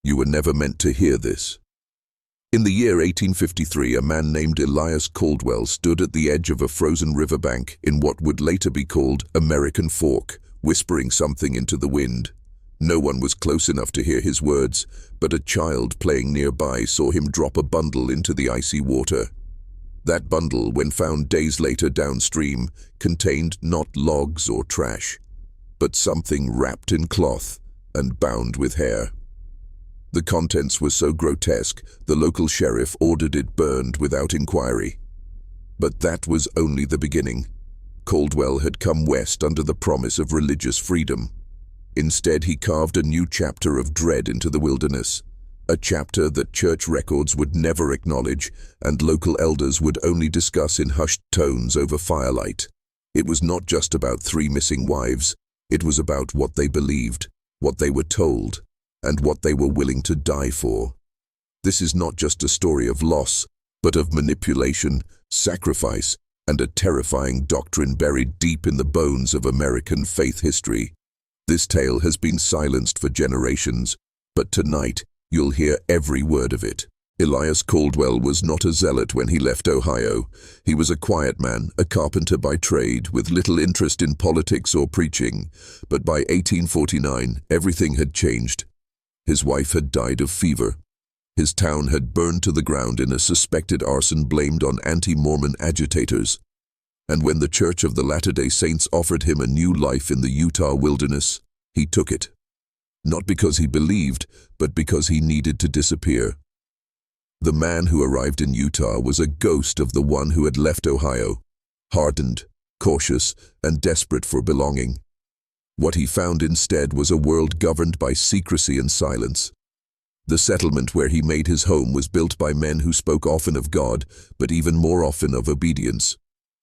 You were never meant to hear this. In the year 1853, a man named Elias Caldwell stood at the edge of a frozen riverbank in what would later be called American Fork, whispering something into the wind. No one was close enough to hear his words, but a child playing nearby saw him drop a bundle into the icy water. That bundle, when found days later downstream, contained not logs or trash, but something wrapped in cloth and bound with hair. The contents were so grotesque, the local sheriff ordered it burned without inquiry. But that was only the beginning. Caldwell had come west under the promise of religious freedom. Instead, he carved a new chapter of dread into the wilderness, a chapter that church records would never acknowledge and local elders would only discuss in hushed tones over firelight. It was not just about 3 missing wives, it was about what they believed, what they were told, and what they were willing to die for. This is not just a story of loss, but of manipulation, sacrifice, and a terrifying doctrine buried deep in the bones of American faith history. This tale has been silenced for generations, but tonight you'll hear every word of it. Elias Caldwell was not a zealot when he left Ohio. He was a quiet man, a carpenter by trade, with little interest in politics or preaching. But by 1849, everything had changed. His wife had died of fever. His town had burned to the ground in a suspected arson blamed on anti-Mormon agitators. And when the Church of the Latter-day Saints offered him a new life in the Utah wilderness, he took it. Not because he believed, but because he needed to disappear. The man who arrived in Utah was a ghost of the one who had left Ohio, hardened, cautious, and desperate for belonging. What he found instead was a world governed by secrecy and silence. The settlement where he made his home was built by men who spoke often of God, but even more often of obedience.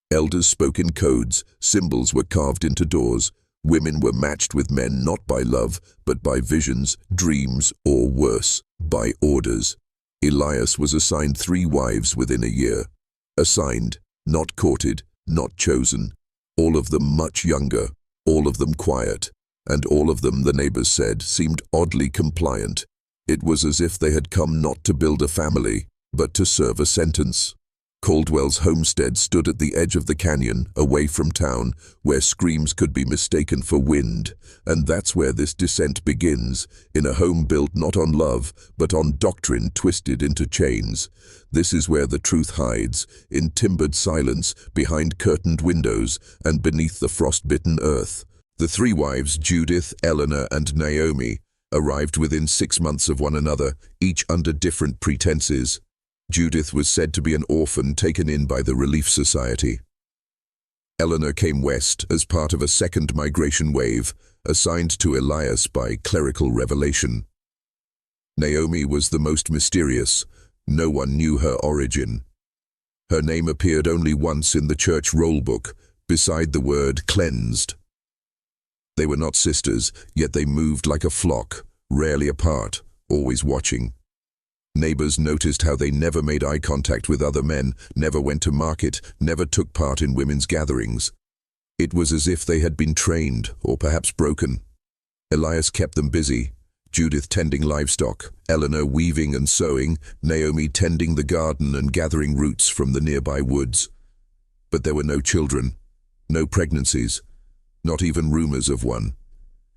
Elders spoke in codes, symbols were carved into doors, women were matched with men not by love, but by visions, dreams, or worse, by orders. Elias was assigned 3 wives within a year. Assigned, not courted, not chosen. All of them much younger, all of them quiet, and all of them, the neighbors said, seemed oddly compliant. It was as if they had come not to build a family, but to serve a sentence. Caldwell's homestead stood at the edge of the canyon, away from town, where screams could be mistaken for wind. And that's where this descent begins, in a home built not on love, but on doctrine twisted into chains. This is where the truth hides, in timbered silence, behind curtained windows, and beneath the frost-bitten earth. The 3 wives, Judith, Eleanor, and Naomi, arrived within 6 months of one another, each under different pretenses. Judith was said to be an orphan taken in by the Relief Society. Eleanor came west as part of a second migration wave, assigned to Elias by clerical revelation. Naomi was the most mysterious. No one knew her origin. Her name appeared only once in the church roll book, beside the word cleansed. They were not sisters, yet they moved like a flock, rarely apart, always watching. Neighbors noticed how they never made eye contact with other men, never went to market, never took part in women's gatherings. It was as if they had been trained, or perhaps broken. Elias kept them busy, Judith tending livestock, Eleanor weaving and sewing, Naomi tending the garden and gathering roots from the nearby woods. But there were no children, no pregnancies, not even rumors of one.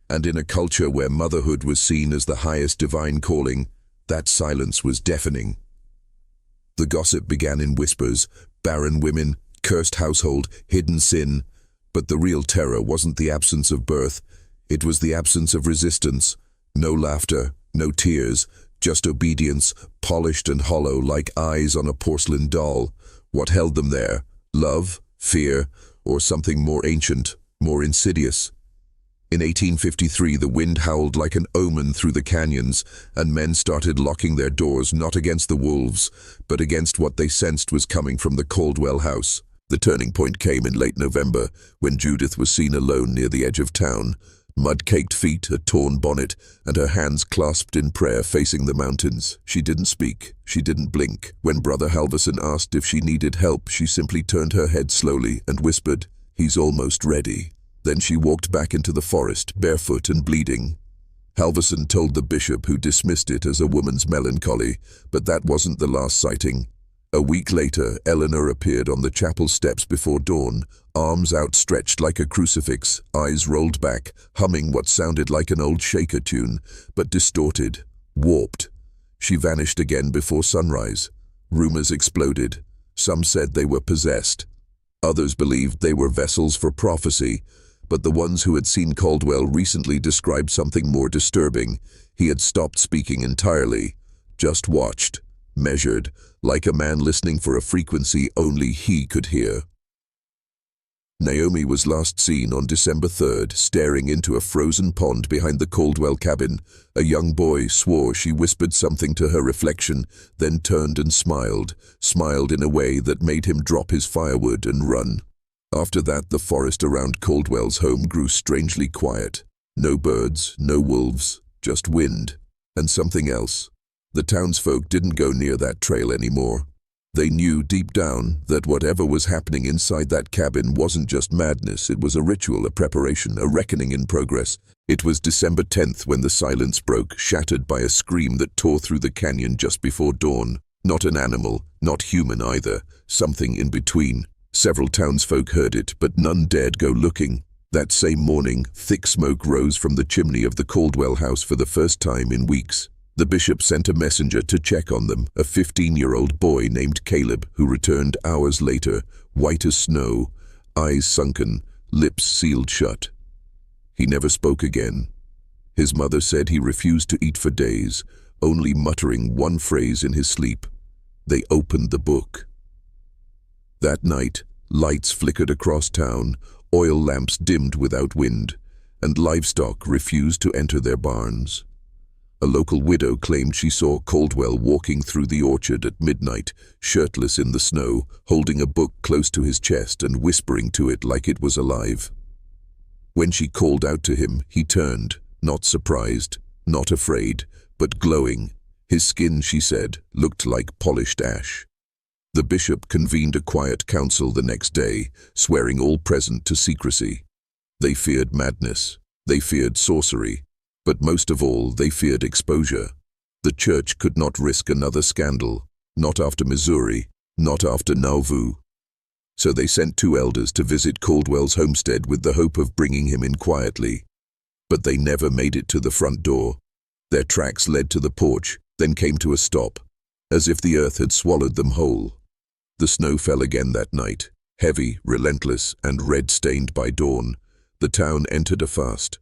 And in a culture where motherhood was seen as the highest divine calling, that silence was deafening. The gossip began in whispers, barren women, cursed household, hidden sin. But the real terror wasn't the absence of birth, it was the absence of resistance. No laughter, no tears, just obedience, polished and hollow like eyes on a porcelain doll. What held them there? Love, fear, or something more ancient, more insidious? In 1853, the wind howled like an omen through the canyons, and men started locking their doors not against the wolves, but against what they sensed was coming from the Caldwell house. The turning point came in late November, when Judith was seen alone near the edge of town, mud-caked feet, a torn bonnet, and her hands clasped in prayer facing the mountains. She didn't speak, she didn't blink. When Brother Halverson asked if she needed help, she simply turned her head slowly and whispered, "He's almost ready." Then she walked back into the forest, barefoot and bleeding. Halverson told the bishop, who dismissed it as a woman's melancholy, but that wasn't the last sighting. A week later, Eleanor appeared on the chapel steps before dawn, arms outstretched like a crucifix, eyes rolled back, humming what sounded like an old Shaker tune, but distorted, warped. She vanished again before sunrise. Rumors exploded. Some said they were possessed. Others believed they were vessels for prophecy, but the ones who had seen Caldwell recently described something more disturbing. He had stopped speaking entirely, just watched, measured, like a man listening for a frequency only he could hear. Naomi was last seen on December 3rd, staring into a frozen pond behind the Caldwell cabin. A young boy swore she whispered something to her reflection, then turned and smiled in a way that made him drop his firewood and run. After that, the forest around Caldwell's home grew strangely quiet. No birds, no wolves, just wind. And something else. The townsfolk didn't go near that trail anymore. They knew deep down that whatever was happening inside that cabin wasn't just madness, it was a ritual, a preparation, a reckoning in progress. It was December 10th when the silence broke, shattered by a scream that tore through the canyon just before dawn. Not an animal, not human either, something in between. Several townsfolk heard it, but none dared go looking. That same morning, thick smoke rose from the chimney of the Caldwell house for the first time in weeks. The bishop sent a messenger to check on them, a 15-year-old boy named Caleb, who returned hours later, white as snow, eyes sunken, lips sealed shut. He never spoke again. His mother said he refused to eat for days, only muttering one phrase in his sleep: "They opened the book." That night, lights flickered across town, oil lamps dimmed without wind, and livestock refused to enter their barns. A local widow claimed she saw Caldwell walking through the orchard at midnight, shirtless in the snow, holding a book close to his chest and whispering to it like it was alive. When she called out to him, he turned, not surprised, not afraid, but glowing. His skin, she said, looked like polished ash. The bishop convened a quiet council the next day, swearing all present to secrecy. They feared madness. They feared sorcery. But most of all, they feared exposure. The church could not risk another scandal, not after Missouri, not after Nauvoo. So they sent 2 elders to visit Caldwell's homestead with the hope of bringing him in quietly. But they never made it to the front door. Their tracks led to the porch, then came to a stop, as if the earth had swallowed them whole. The snow fell again that night, heavy, relentless, and red-stained by dawn. The town entered a fast.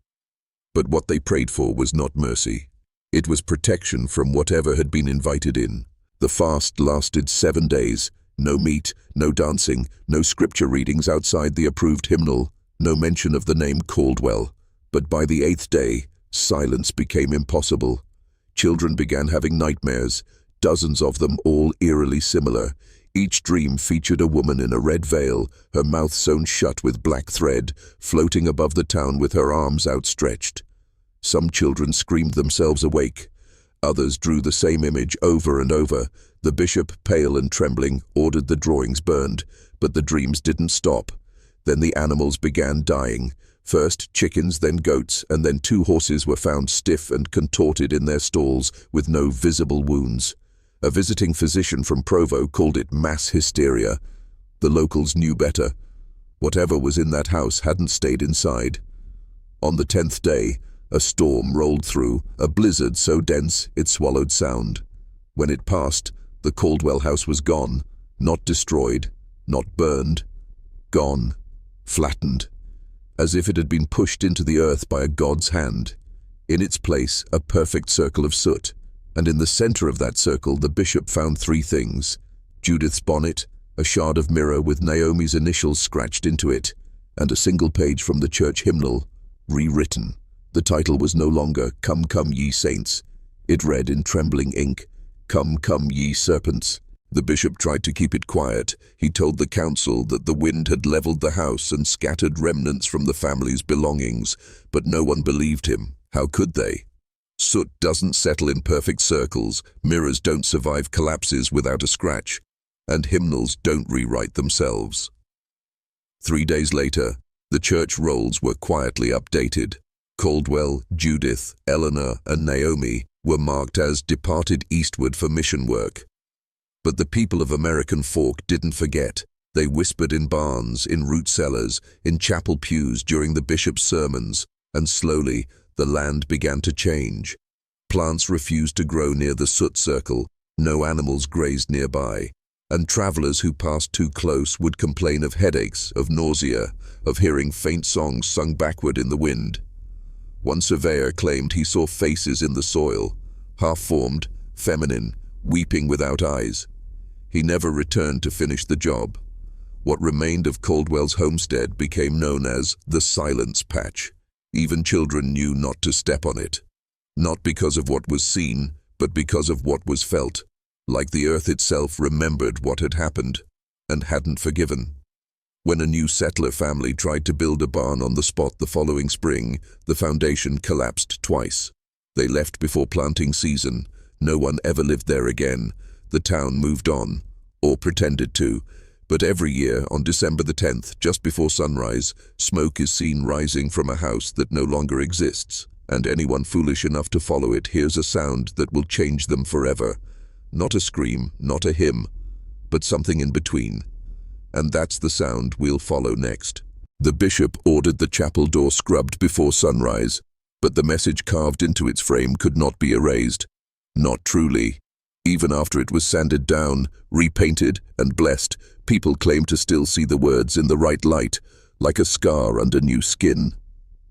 But what they prayed for was not mercy. It was protection from whatever had been invited in. The fast lasted 7 days. No meat, no dancing, no scripture readings outside the approved hymnal, no mention of the name Caldwell. But by the 8th day, silence became impossible. Children began having nightmares, dozens of them all eerily similar. Each dream featured a woman in a red veil, her mouth sewn shut with black thread, floating above the town with her arms outstretched. Some children screamed themselves awake. Others drew the same image over and over. The bishop, pale and trembling, ordered the drawings burned, but the dreams didn't stop. Then the animals began dying. First chickens, then goats, and then 2 horses were found stiff and contorted in their stalls with no visible wounds. A visiting physician from Provo called it mass hysteria. The locals knew better. Whatever was in that house hadn't stayed inside. On the 10th day, a storm rolled through, a blizzard so dense it swallowed sound. When it passed, the Caldwell house was gone, not destroyed, not burned, gone, flattened, as if it had been pushed into the earth by a god's hand. In its place, a perfect circle of soot. And in the center of that circle, the bishop found 3 things: Judith's bonnet, a shard of mirror with Naomi's initials scratched into it, and a single page from the church hymnal, rewritten. The title was no longer "Come, come, ye saints." It read in trembling ink, "Come, come, ye serpents." The bishop tried to keep it quiet. He told the council that the wind had leveled the house and scattered remnants from the family's belongings, but no one believed him. How could they? Soot doesn't settle in perfect circles, mirrors don't survive collapses without a scratch, and hymnals don't rewrite themselves. 3 days later, the church rolls were quietly updated. Caldwell, Judith, Eleanor, and Naomi were marked as departed eastward for mission work. But the people of American Fork didn't forget. They whispered in barns, in root cellars, in chapel pews during the bishop's sermons, and slowly the land began to change. Plants refused to grow near the soot circle, no animals grazed nearby, and travelers who passed too close would complain of headaches, of nausea, of hearing faint songs sung backward in the wind. One surveyor claimed he saw faces in the soil, half-formed, feminine, weeping without eyes. He never returned to finish the job. What remained of Caldwell's homestead became known as the Silence Patch. Even children knew not to step on it. Not because of what was seen, but because of what was felt, like the earth itself remembered what had happened and hadn't forgiven. When a new settler family tried to build a barn on the spot the following spring, the foundation collapsed twice. They left before planting season. No one ever lived there again. The town moved on, or pretended to, but every year on December the 10th, just before sunrise, smoke is seen rising from a house that no longer exists, and anyone foolish enough to follow it hears a sound that will change them forever. Not a scream, not a hymn, but something in between. And that's the sound we'll follow next. The bishop ordered the chapel door scrubbed before sunrise, but the message carved into its frame could not be erased. Not truly. Even after it was sanded down, repainted, and blessed, people claim to still see the words in the right light, like a scar under new skin.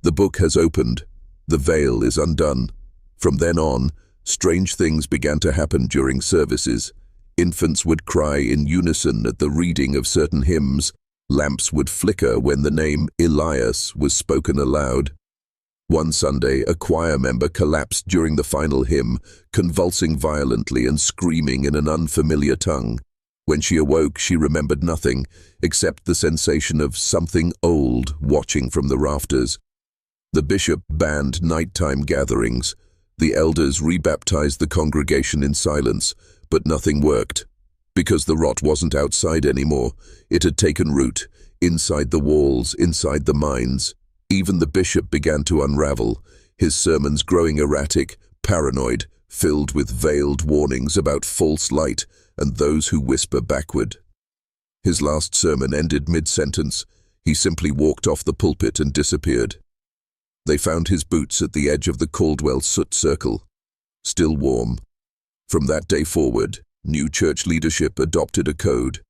The book has opened. The veil is undone. From then on, strange things began to happen during services. Infants would cry in unison at the reading of certain hymns. Lamps would flicker when the name Elias was spoken aloud. One Sunday, a choir member collapsed during the final hymn, convulsing violently and screaming in an unfamiliar tongue. When she awoke, she remembered nothing, except the sensation of something old watching from the rafters. The bishop banned nighttime gatherings. The elders rebaptized the congregation in silence, but nothing worked. Because the rot wasn't outside anymore, it had taken root, inside the walls, inside the minds. Even the bishop began to unravel, his sermons growing erratic, paranoid, filled with veiled warnings about false light and those who whisper backward. His last sermon ended mid-sentence. He simply walked off the pulpit and disappeared. They found his boots at the edge of the Caldwell soot circle, still warm. From that day forward, new church leadership adopted a code.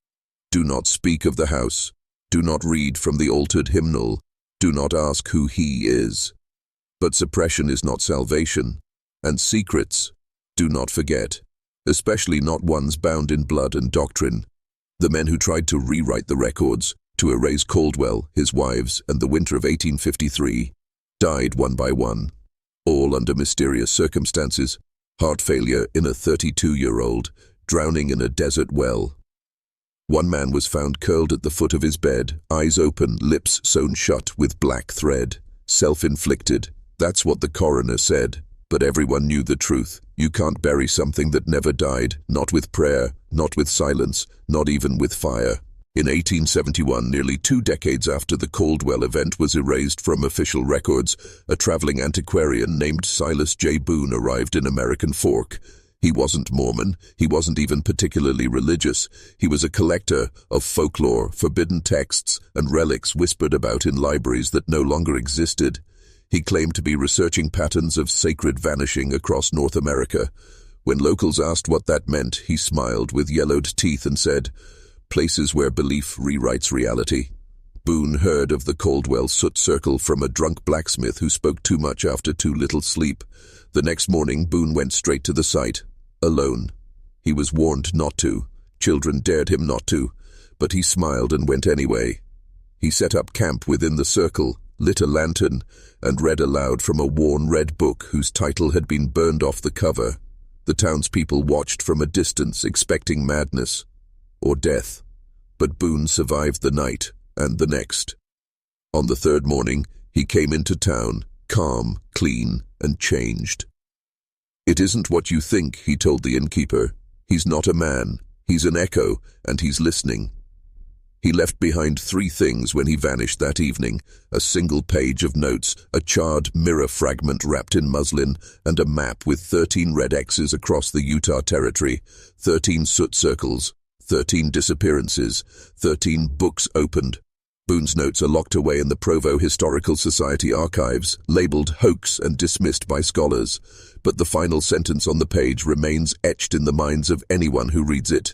Do not speak of the house. Do not read from the altered hymnal. Do not ask who he is. But suppression is not salvation. And secrets, do not forget, especially not ones bound in blood and doctrine. The men who tried to rewrite the records, to erase Caldwell, his wives, and the winter of 1853, died one by one, all under mysterious circumstances. Heart failure in a 32-year-old, drowning in a desert well. One man was found curled at the foot of his bed, eyes open, lips sewn shut with black thread. Self-inflicted, that's what the coroner said. But everyone knew the truth. You can't bury something that never died, not with prayer, not with silence, not even with fire. In 1871, nearly 2 decades after the Caldwell event was erased from official records, a traveling antiquarian named Silas J. Boone arrived in American Fork. He wasn't Mormon, he wasn't even particularly religious. He was a collector of folklore, forbidden texts, and relics whispered about in libraries that no longer existed. He claimed to be researching patterns of sacred vanishing across North America. When locals asked what that meant, he smiled with yellowed teeth and said, "Places where belief rewrites reality." Boone heard of the Caldwell soot circle from a drunk blacksmith who spoke too much after too little sleep. The next morning, Boone went straight to the site, alone. He was warned not to. Children dared him not to, but he smiled and went anyway. He set up camp within the circle, lit a lantern, and read aloud from a worn red book whose title had been burned off the cover. The townspeople watched from a distance, expecting madness or death. But Boone survived the night and the next. On the 3rd morning, he came into town, calm, clean, and changed. "It isn't what you think," he told the innkeeper. "He's not a man. He's an echo, and he's listening." He left behind 3 things when he vanished that evening: a single page of notes, a charred mirror fragment wrapped in muslin, and a map with 13 red X's across the Utah Territory, 13 soot circles, 13 disappearances, 13 books opened. Boone's notes are locked away in the Provo Historical Society archives, labeled hoax and dismissed by scholars, but the final sentence on the page remains etched in the minds of anyone who reads it.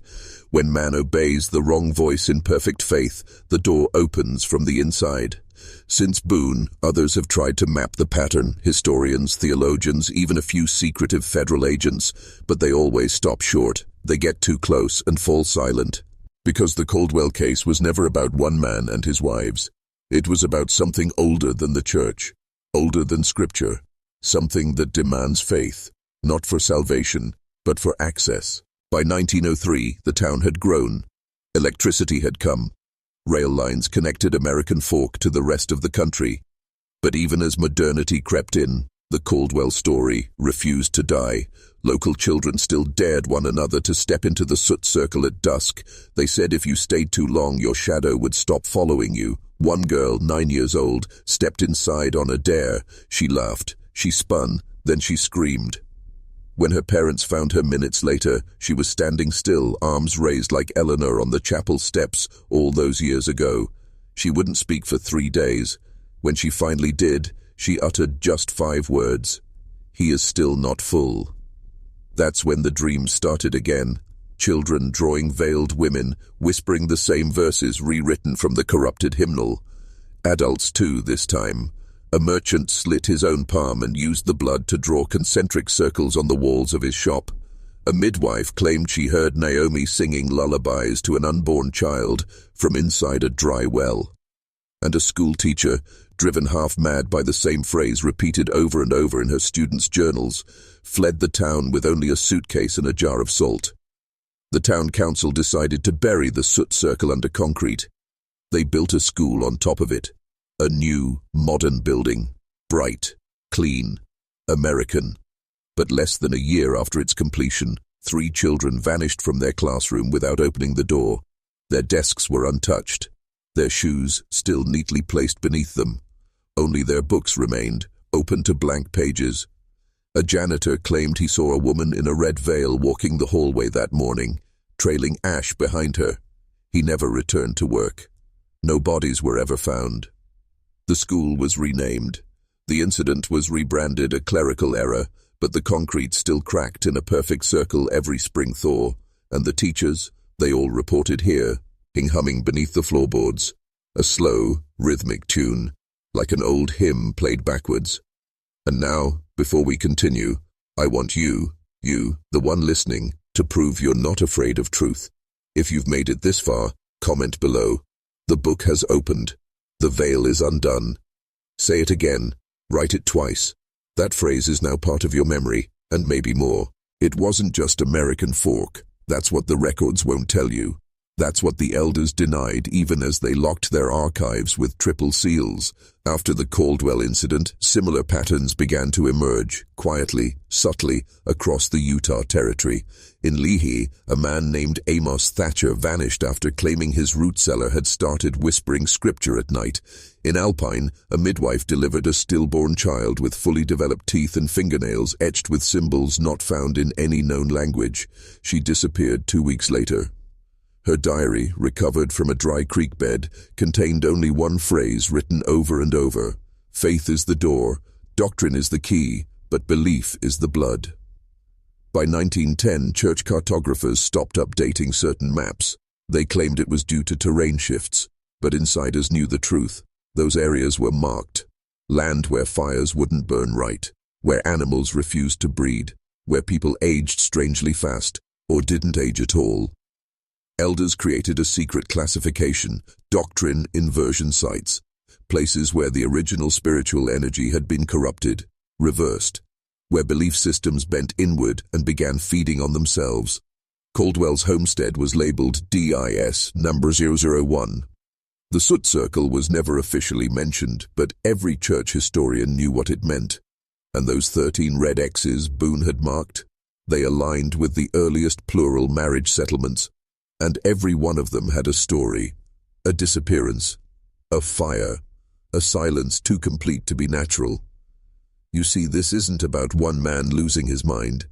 When man obeys the wrong voice in perfect faith, the door opens from the inside. Since Boone, others have tried to map the pattern, historians, theologians, even a few secretive federal agents, but they always stop short. They get too close and fall silent. Because the Caldwell case was never about one man and his wives. It was about something older than the church, older than scripture, something that demands faith, not for salvation, but for access. By 1903, the town had grown. Electricity had come. Rail lines connected American Fork to the rest of the country. But even as modernity crept in, the Caldwell story refused to die. Local children still dared one another to step into the soot circle at dusk. They said if you stayed too long, your shadow would stop following you. One girl, 9 years old, stepped inside on a dare. She laughed, she spun, then she screamed. When her parents found her minutes later, she was standing still, arms raised like Eleanor on the chapel steps all those years ago. She wouldn't speak for 3 days. When she finally did, she uttered just 5 words. "He is still not full." That's when the dreams started again. Children drawing veiled women, whispering the same verses rewritten from the corrupted hymnal. Adults too, this time. A merchant slit his own palm and used the blood to draw concentric circles on the walls of his shop. A midwife claimed she heard Naomi singing lullabies to an unborn child from inside a dry well. And a school teacher, driven half-mad by the same phrase repeated over and over in her students' journals, fled the town with only a suitcase and a jar of salt. The town council decided to bury the soot circle under concrete. They built a school on top of it. A new, modern building. Bright, clean, American. But less than a year after its completion, 3 children vanished from their classroom without opening the door. Their desks were untouched. Their shoes still neatly placed beneath them. Only their books remained, open to blank pages. A janitor claimed he saw a woman in a red veil walking the hallway that morning, trailing ash behind her. He never returned to work. No bodies were ever found. The school was renamed. The incident was rebranded a clerical error, but the concrete still cracked in a perfect circle every spring thaw, and the teachers, they all reported here, humming beneath the floorboards, a slow, rhythmic tune, like an old hymn played backwards. And now, before we continue, I want you, the one listening, to prove you're not afraid of truth. If you've made it this far, comment below. The book has opened. The veil is undone. Say it again. Write it twice. That phrase is now part of your memory, and maybe more. It wasn't just American Fork. That's what the records won't tell you. That's what the elders denied even as they locked their archives with triple seals. After the Caldwell incident, similar patterns began to emerge, quietly, subtly, across the Utah Territory. In Lehi, a man named Amos Thatcher vanished after claiming his root cellar had started whispering scripture at night. In Alpine, a midwife delivered a stillborn child with fully developed teeth and fingernails etched with symbols not found in any known language. She disappeared 2 weeks later. Her diary, recovered from a dry creek bed, contained only one phrase written over and over. Faith is the door, doctrine is the key, but belief is the blood. By 1910, church cartographers stopped updating certain maps. They claimed it was due to terrain shifts, but insiders knew the truth. Those areas were marked. Land where fires wouldn't burn right, where animals refused to breed, where people aged strangely fast, or didn't age at all. Elders created a secret classification, doctrine inversion sites, places where the original spiritual energy had been corrupted, reversed, where belief systems bent inward and began feeding on themselves. Caldwell's homestead was labeled DIS number 001. The soot circle was never officially mentioned, but every church historian knew what it meant. And those 13 red X's Boone had marked, they aligned with the earliest plural marriage settlements, and every one of them had a story. A disappearance. A fire. A silence too complete to be natural. You see, this isn't about one man losing his mind.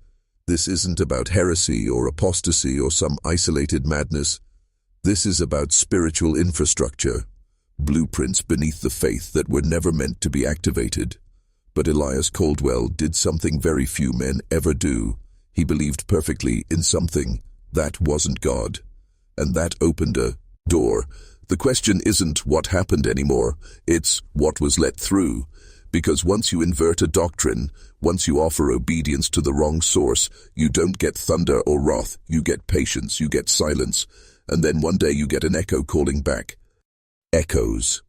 This isn't about heresy or apostasy or some isolated madness. This is about spiritual infrastructure, blueprints beneath the faith that were never meant to be activated. But Elias Caldwell did something very few men ever do. He believed perfectly in something that wasn't God. And that opened a door. The question isn't what happened anymore, it's what was let through. Because once you invert a doctrine, once you offer obedience to the wrong source, you don't get thunder or wrath, you get patience, you get silence, and then one day you get an echo calling back. Echoes.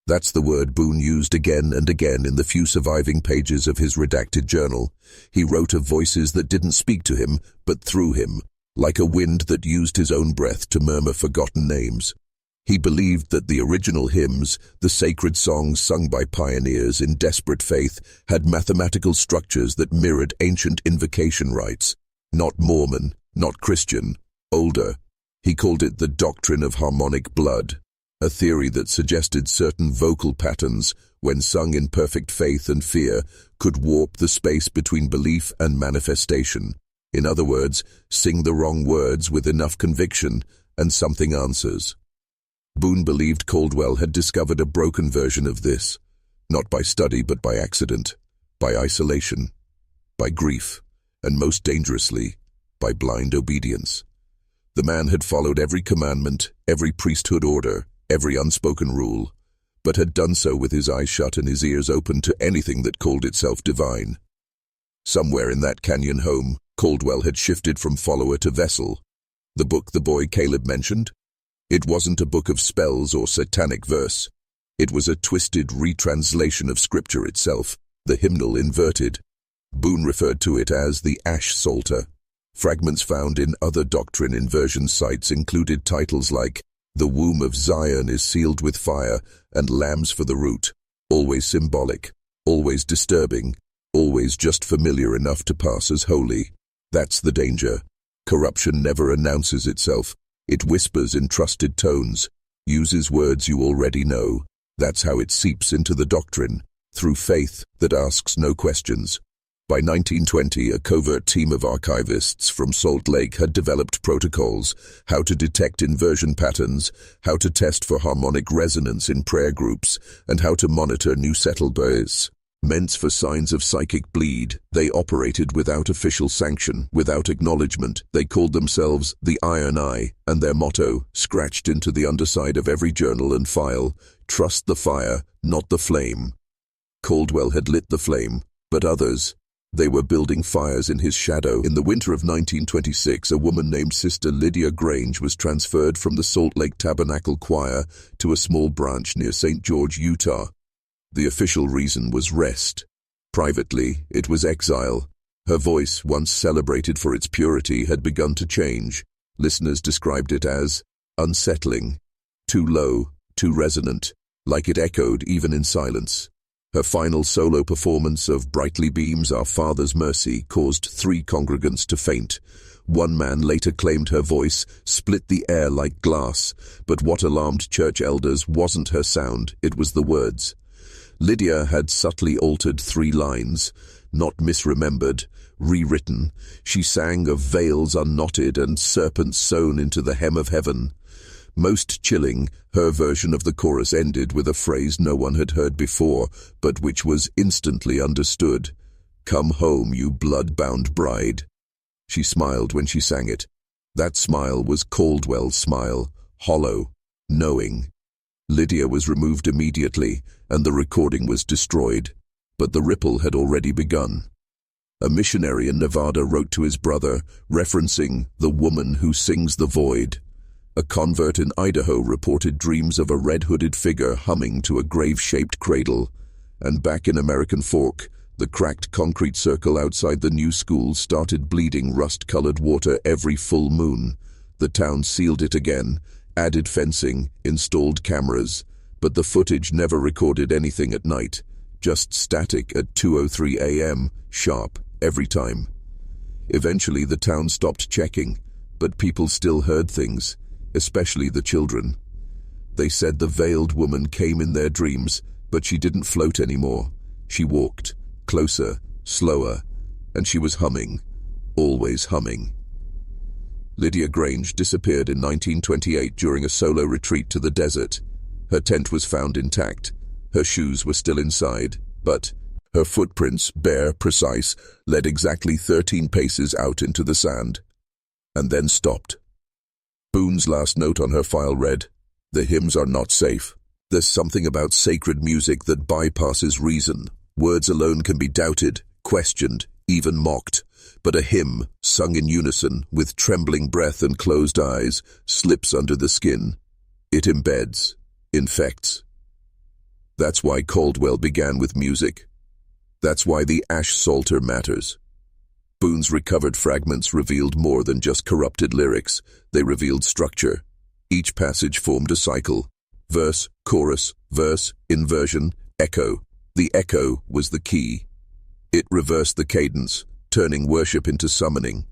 That's the word Boone used again and again in the few surviving pages of his redacted journal. He wrote of voices that didn't speak to him, but through him, like a wind that used his own breath to murmur forgotten names. He believed that the original hymns, the sacred songs sung by pioneers in desperate faith, had mathematical structures that mirrored ancient invocation rites. Not Mormon, not Christian, older. He called it the doctrine of harmonic blood, a theory that suggested certain vocal patterns, when sung in perfect faith and fear, could warp the space between belief and manifestation. In other words, sing the wrong words with enough conviction, and something answers. Boone believed Caldwell had discovered a broken version of this, not by study but by accident, by isolation, by grief, and most dangerously, by blind obedience. The man had followed every commandment, every priesthood order, every unspoken rule, but had done so with his eyes shut and his ears open to anything that called itself divine. Somewhere in that canyon home, Caldwell had shifted from follower to vessel. The book the boy Caleb mentioned? It wasn't a book of spells or satanic verse. It was a twisted retranslation of scripture itself, the hymnal inverted. Boone referred to it as the Ash Psalter. Fragments found in other doctrine inversion sites included titles like "The womb of Zion is sealed with fire" and "Lambs for the root," always symbolic, always disturbing, always just familiar enough to pass as holy. That's the danger. Corruption never announces itself. It whispers in trusted tones, uses words you already know. That's how it seeps into the doctrine, through faith that asks no questions. By 1920, a covert team of archivists from Salt Lake had developed protocols, how to detect inversion patterns, how to test for harmonic resonance in prayer groups, and how to monitor new settlers. Meant for signs of psychic bleed, they operated without official sanction, without acknowledgement. They called themselves the Iron Eye, and their motto, scratched into the underside of every journal and file, "Trust the fire, not the flame." Caldwell had lit the flame, but others, they were building fires in his shadow. In the winter of 1926, a woman named Sister Lydia Grange was transferred from the Salt Lake Tabernacle Choir to a small branch near St. George, Utah. The official reason was rest. Privately, it was exile. Her voice, once celebrated for its purity, had begun to change. Listeners described it as unsettling, too low, too resonant, like it echoed even in silence. Her final solo performance of "Brightly Beams Our Father's Mercy" caused 3 congregants to faint. One man later claimed her voice split the air like glass, but what alarmed church elders wasn't her sound, it was the words. Lydia had subtly altered 3 lines, not misremembered, rewritten. She sang of veils unknotted and serpents sewn into the hem of heaven. Most chilling, her version of the chorus ended with a phrase no one had heard before, but which was instantly understood. "Come home, you blood-bound bride." She smiled when she sang it. That smile was Caldwell's smile, hollow, knowing. Lydia was removed immediately, and the recording was destroyed, but the ripple had already begun. A missionary in Nevada wrote to his brother, referencing "the woman who sings the void." A convert in Idaho reported dreams of a red-hooded figure humming to a grave-shaped cradle. And back in American Fork, the cracked concrete circle outside the new school started bleeding rust-colored water every full moon. The town sealed it again, added fencing, installed cameras, but the footage never recorded anything at night, just static at 2:03 a.m., sharp, every time. Eventually the town stopped checking, but people still heard things, especially the children. They said the veiled woman came in their dreams, but she didn't float anymore. She walked, closer, slower, and she was humming, always humming. Lydia Grange disappeared in 1928 during a solo retreat to the desert. Her tent was found intact. Her shoes were still inside, but her footprints, bare, precise, led exactly 13 paces out into the sand, and then stopped. Boone's last note on her file read, "The hymns are not safe. There's something about sacred music that bypasses reason. Words alone can be doubted, questioned, even mocked. But a hymn, sung in unison, with trembling breath and closed eyes, slips under the skin. It embeds, infects." That's why Caldwell began with music. That's why the ash psalter matters. Boone's recovered fragments revealed more than just corrupted lyrics. They revealed structure. Each passage formed a cycle. Verse, chorus, verse, inversion, echo. The echo was the key. It reversed the cadence, turning worship into summoning.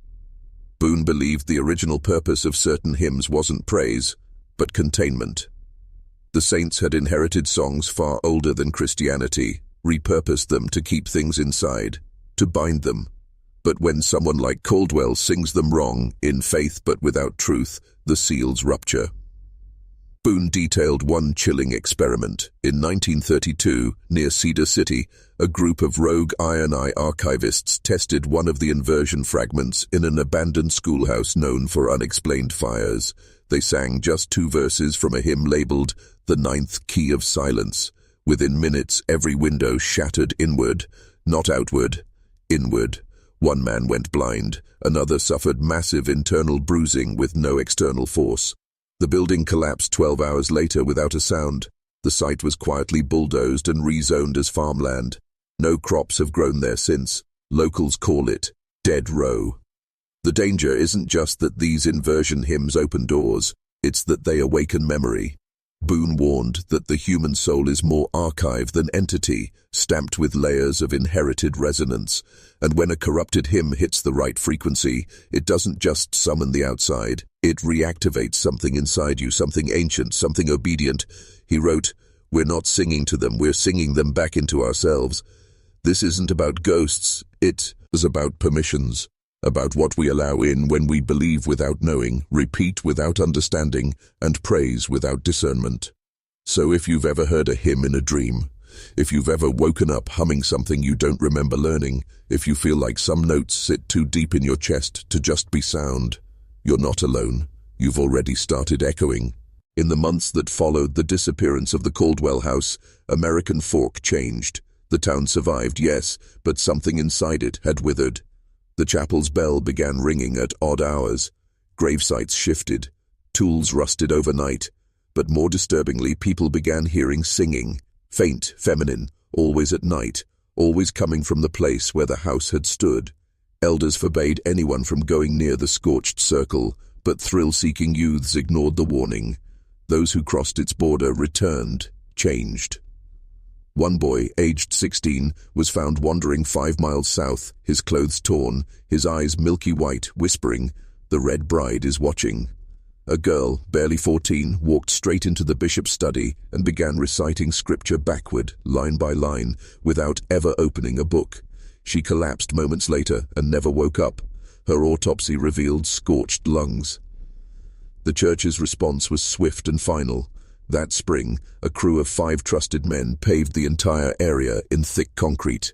Boone believed the original purpose of certain hymns wasn't praise, but containment. The saints had inherited songs far older than Christianity, repurposed them to keep things inside, to bind them. But when someone like Caldwell sings them wrong, in faith but without truth, the seals rupture. Boone detailed one chilling experiment. In 1932, near Cedar City, a group of rogue INI archivists tested one of the inversion fragments in an abandoned schoolhouse known for unexplained fires. They sang just 2 verses from a hymn labeled "The Ninth Key of Silence." Within minutes, every window shattered inward, not outward, inward. One man went blind, another suffered massive internal bruising with no external force. The building collapsed 12 hours later without a sound. The site was quietly bulldozed and rezoned as farmland. No crops have grown there since. Locals call it Dead Row. The danger isn't just that these inversion hymns open doors, it's that they awaken memory. Boone warned that the human soul is more archive than entity, stamped with layers of inherited resonance. And when a corrupted hymn hits the right frequency, it doesn't just summon the outside, it reactivates something inside you, something ancient, something obedient. He wrote, "We're not singing to them, we're singing them back into ourselves." This isn't about ghosts, it is about permissions. About what we allow in when we believe without knowing, repeat without understanding, and praise without discernment. So if you've ever heard a hymn in a dream, if you've ever woken up humming something you don't remember learning, if you feel like some notes sit too deep in your chest to just be sound, you're not alone. You've already started echoing. In the months that followed the disappearance of the Caldwell house, American Fork changed. The town survived, yes, but something inside it had withered. The chapel's bell began ringing at odd hours. Gravesites shifted. Tools rusted overnight. But more disturbingly, people began hearing singing. Faint, feminine, always at night, always coming from the place where the house had stood. Elders forbade anyone from going near the scorched circle, but thrill-seeking youths ignored the warning. Those who crossed its border returned, changed. One boy, aged 16, was found wandering 5 miles south, his clothes torn, his eyes milky white, whispering, "The Red Bride is watching." A girl, barely 14, walked straight into the bishop's study and began reciting scripture backward, line by line, without ever opening a book. She collapsed moments later and never woke up. Her autopsy revealed scorched lungs. The church's response was swift and final. That spring, a crew of 5 trusted men paved the entire area in thick concrete.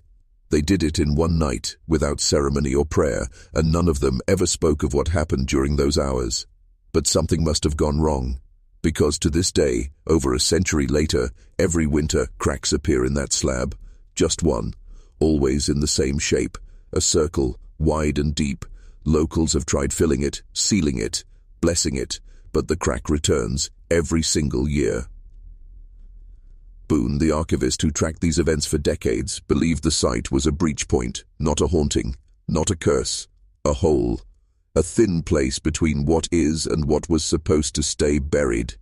They did it in one night, without ceremony or prayer, and none of them ever spoke of what happened during those hours. But something must have gone wrong, because to this day, over a century later, every winter cracks appear in that slab. Just one, always in the same shape, a circle, wide and deep. Locals have tried filling it, sealing it, blessing it, but the crack returns every single year. Boone, the archivist who tracked these events for decades, believed the site was a breach point, not a haunting, not a curse, a hole, a thin place between what is and what was supposed to stay buried.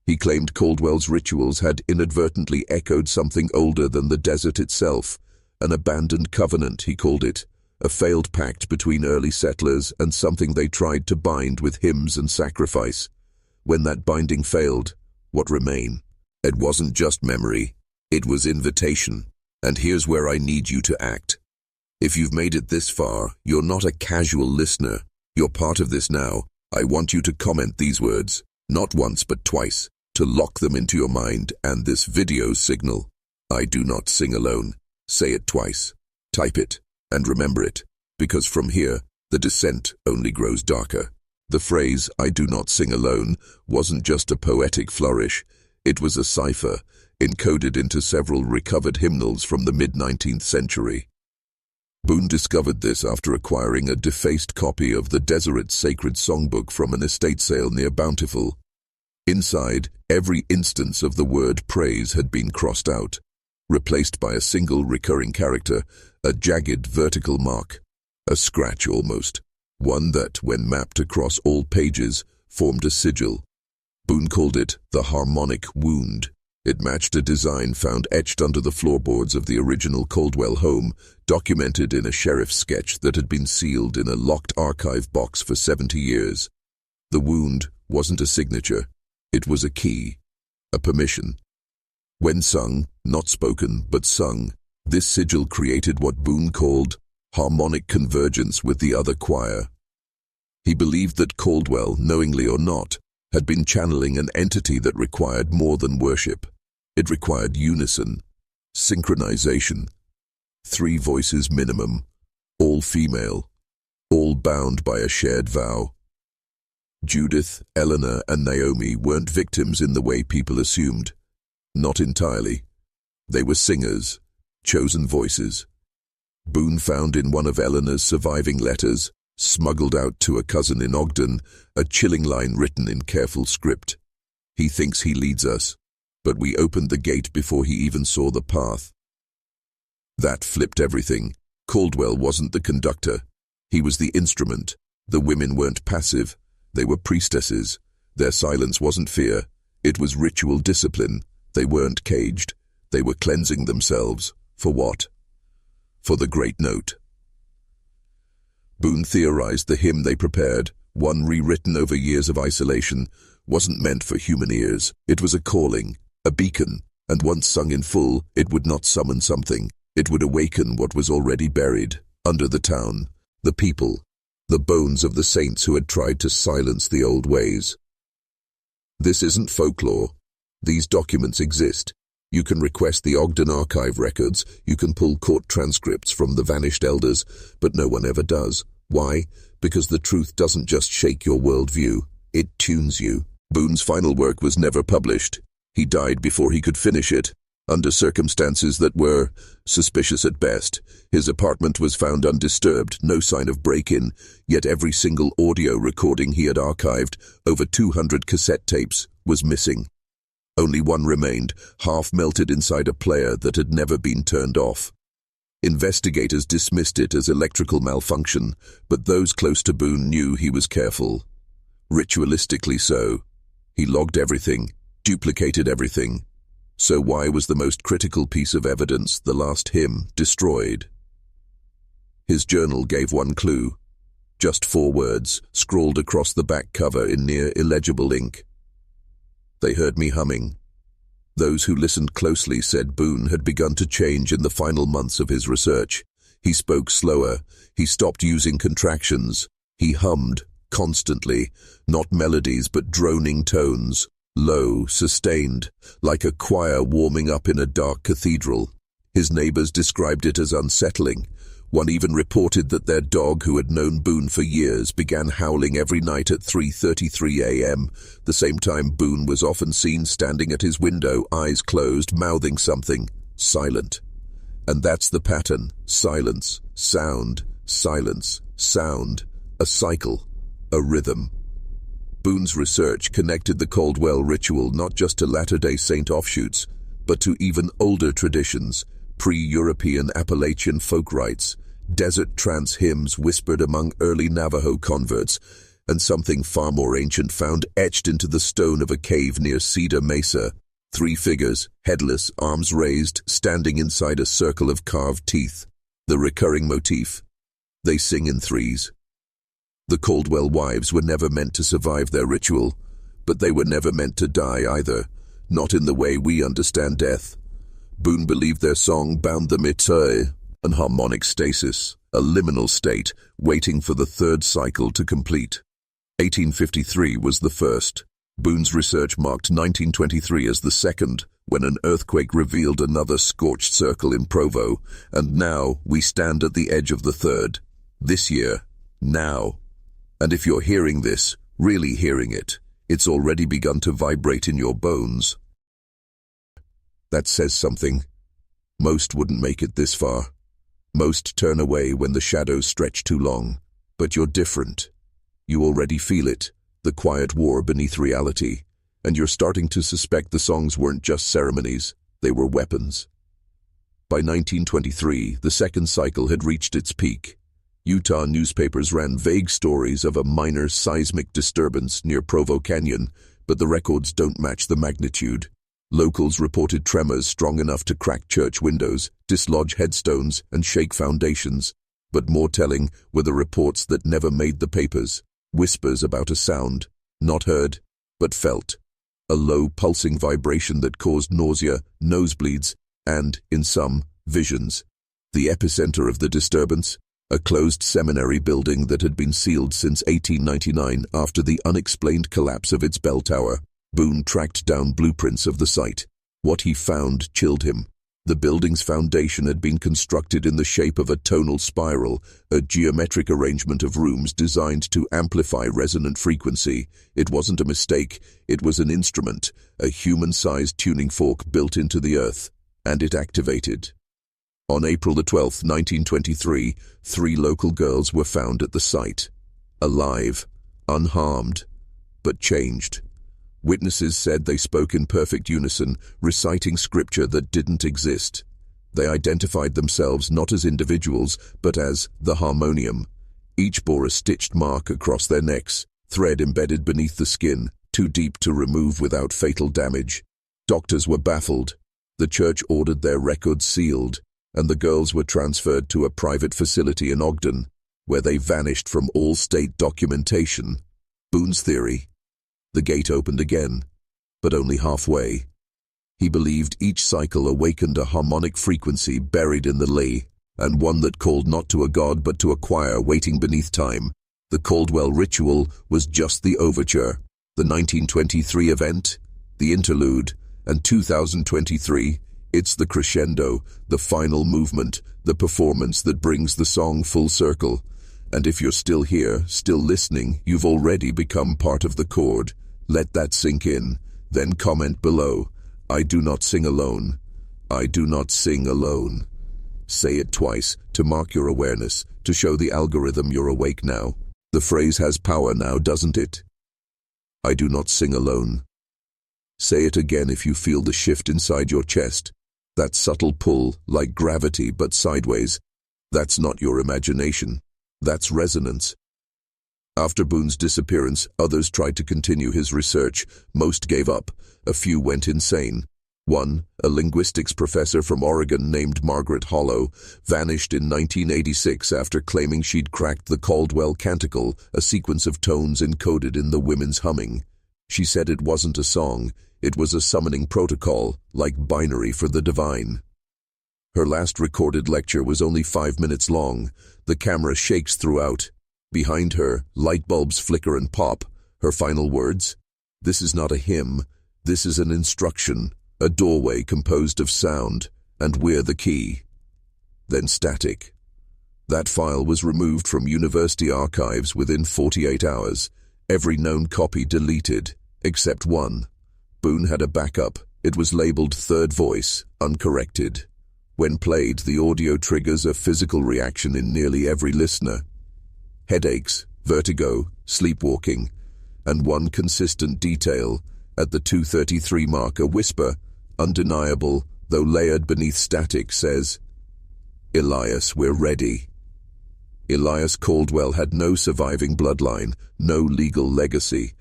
He claimed Caldwell's rituals had inadvertently echoed something older than the desert itself, an abandoned covenant, he called it, a failed pact between early settlers and something they tried to bind with hymns and sacrifice. When that binding failed, what remain. It wasn't just memory, it was invitation. And here's where I need you to act. If you've made it this far, you're not a casual listener. You're part of this now. I want you to comment these words, not once but twice, to lock them into your mind and this video's signal. I do not sing alone. Say it twice. Type it, and remember it, because from here, the descent only grows darker. The phrase, I do not sing alone, wasn't just a poetic flourish. It was a cipher, encoded into several recovered hymnals from the mid-19th century. Boone discovered this after acquiring a defaced copy of the Deseret Sacred Songbook from an estate sale near Bountiful. Inside, every instance of the word praise had been crossed out, replaced by a single recurring character, a jagged vertical mark, a scratch almost, one that, when mapped across all pages, formed a sigil. Boone called it the harmonic wound. It matched a design found etched under the floorboards of the original Caldwell home, documented in a sheriff's sketch that had been sealed in a locked archive box for 70 years. The wound wasn't a signature. It was a key, a permission. When sung, not spoken, but sung, this sigil created what Boone called harmonic convergence with the other choir. He believed that Caldwell, knowingly or not, had been channeling an entity that required more than worship. It required unison, synchronization, 3 voices minimum, all female, all bound by a shared vow. Judith, Eleanor, and Naomi weren't victims in the way people assumed. Not entirely. They were singers, chosen voices. Boone found in one of Eleanor's surviving letters, smuggled out to a cousin in Ogden, a chilling line written in careful script. He thinks he leads us, but we opened the gate before he even saw the path. That flipped everything. Caldwell wasn't the conductor. He was the instrument. The women weren't passive. They were priestesses. Their silence wasn't fear. It was ritual discipline. They weren't caged. They were cleansing themselves. For what? For the great note. Boone theorized the hymn they prepared, one rewritten over years of isolation, wasn't meant for human ears. It was a calling, a beacon, and once sung in full, it would not summon something. It would awaken what was already buried, under the town, the people, the bones of the saints who had tried to silence the old ways. This isn't folklore. These documents exist. You can request the Ogden archive records, you can pull court transcripts from the vanished elders, but no one ever does. Why? Because the truth doesn't just shake your worldview, it tunes you. Boone's final work was never published. He died before he could finish it, under circumstances that were suspicious at best. His apartment was found undisturbed, no sign of break-in, yet every single audio recording he had archived, over 200 cassette tapes, was missing. Only one remained, half melted inside a player that had never been turned off. Investigators dismissed it as electrical malfunction, but those close to Boone knew he was careful. Ritualistically so. He logged everything, duplicated everything. So why was the most critical piece of evidence, the last hymn, destroyed? His journal gave one clue. Just 4 words, scrawled across the back cover in near illegible ink. They heard me humming. Those who listened closely said Boone had begun to change in the final months of his research. He spoke slower. He stopped using contractions. He hummed, constantly, not melodies but droning tones, low, sustained, like a choir warming up in a dark cathedral. His neighbors described it as unsettling. One even reported that their dog, who had known Boone for years, began howling every night at 3:33 a.m., the same time Boone was often seen standing at his window, eyes closed, mouthing something, silent. And that's the pattern: silence, sound, silence, sound, a cycle, a rhythm. Boone's research connected the Caldwell ritual not just to Latter-day Saint offshoots, but to even older traditions, pre-European Appalachian folk rites, desert trance hymns whispered among early Navajo converts, and something far more ancient found etched into the stone of a cave near Cedar Mesa. 3 figures, headless, arms raised, standing inside a circle of carved teeth. The recurring motif. They sing in threes. The Caldwell wives were never meant to survive their ritual, but they were never meant to die either. not in the way we understand death. Boone believed their song bound them into an harmonic stasis, a liminal state, waiting for the third cycle to complete. 1853 was the first. Boone's research marked 1923 as the second, when an earthquake revealed another scorched circle in Provo, and now we stand at the edge of the third. This year, now. And if you're hearing this, really hearing it, it's already begun to vibrate in your bones. That says something. Most wouldn't make it this far. Most turn away when the shadows stretch too long. But you're different. You already feel it, the quiet war beneath reality, and you're starting to suspect the songs weren't just ceremonies, they were weapons. By 1923, the second cycle had reached its peak. Utah newspapers ran vague stories of a minor seismic disturbance near Provo Canyon, but the records don't match the magnitude. Locals reported tremors strong enough to crack church windows, dislodge headstones, and shake foundations. But more telling were the reports that never made the papers. Whispers about a sound, not heard, but felt. A low pulsing vibration that caused nausea, nosebleeds, and, in some, visions. The epicenter of the disturbance? A closed seminary building that had been sealed since 1899 after the unexplained collapse of its bell tower. Boone tracked down blueprints of the site. What he found chilled him. The building's foundation had been constructed in the shape of a tonal spiral, a geometric arrangement of rooms designed to amplify resonant frequency. It wasn't a mistake, it was an instrument, a human-sized tuning fork built into the earth, and it activated. On April 12, 1923, 3 local girls were found at the site. Alive, unharmed, but changed. Witnesses said they spoke in perfect unison, reciting scripture that didn't exist. They identified themselves not as individuals, but as the harmonium. Each bore a stitched mark across their necks, thread embedded beneath the skin, too deep to remove without fatal damage. Doctors were baffled. The church ordered their records sealed, and the girls were transferred to a private facility in Ogden, where they vanished from all state documentation. Boone's theory? The gate opened again, but only halfway. He believed each cycle awakened a harmonic frequency buried in the ley, and one that called not to a god but to a choir waiting beneath time. The Caldwell ritual was just the overture. The 1923 event, the interlude, and 2023, it's the crescendo, the final movement, the performance that brings the song full circle. And if you're still here, still listening, you've already become part of the chord. Let that sink in, then comment below. I do not sing alone. I do not sing alone. Say it twice, to mark your awareness, to show the algorithm you're awake now. The phrase has power now, doesn't it? I do not sing alone. Say it again if you feel the shift inside your chest. That subtle pull, like gravity but sideways. That's not your imagination. That's resonance. After Boone's disappearance, others tried to continue his research. Most gave up. A few went insane. One, a linguistics professor from Oregon named Margaret Hollow, vanished in 1986 after claiming she'd cracked the Caldwell Canticle, a sequence of tones encoded in the women's humming. She said it wasn't a song, it was a summoning protocol, like binary for the divine. Her last recorded lecture was only 5 minutes long. The camera shakes throughout. Behind her, light bulbs flicker and pop. Her final words? This is not a hymn. This is an instruction, a doorway composed of sound, and we're the key. Then static. That file was removed from university archives within 48 hours. Every known copy deleted, except one. Boone had a backup. It was labeled third voice, uncorrected. When played, the audio triggers a physical reaction in nearly every listener. Headaches, vertigo, sleepwalking, and one consistent detail, at the 2:33 mark, a whisper, undeniable, though layered beneath static, says, Elias, we're ready. Elias Caldwell had no surviving bloodline, no legal legacy,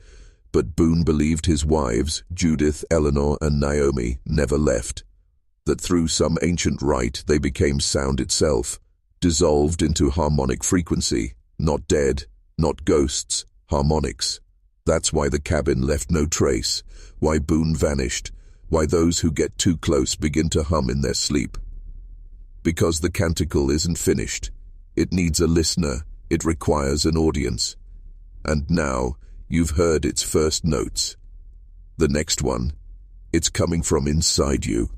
but Boone believed his wives, Judith, Eleanor, and Naomi, never left. That through some ancient rite they became sound itself, dissolved into harmonic frequency, not dead, not ghosts, harmonics. That's why the cabin left no trace, why Boone vanished, Why those who get too close begin to hum in their sleep. Because the canticle isn't finished. It needs a listener. It requires an audience. And now, you've heard its first notes. The next one, it's coming from inside you.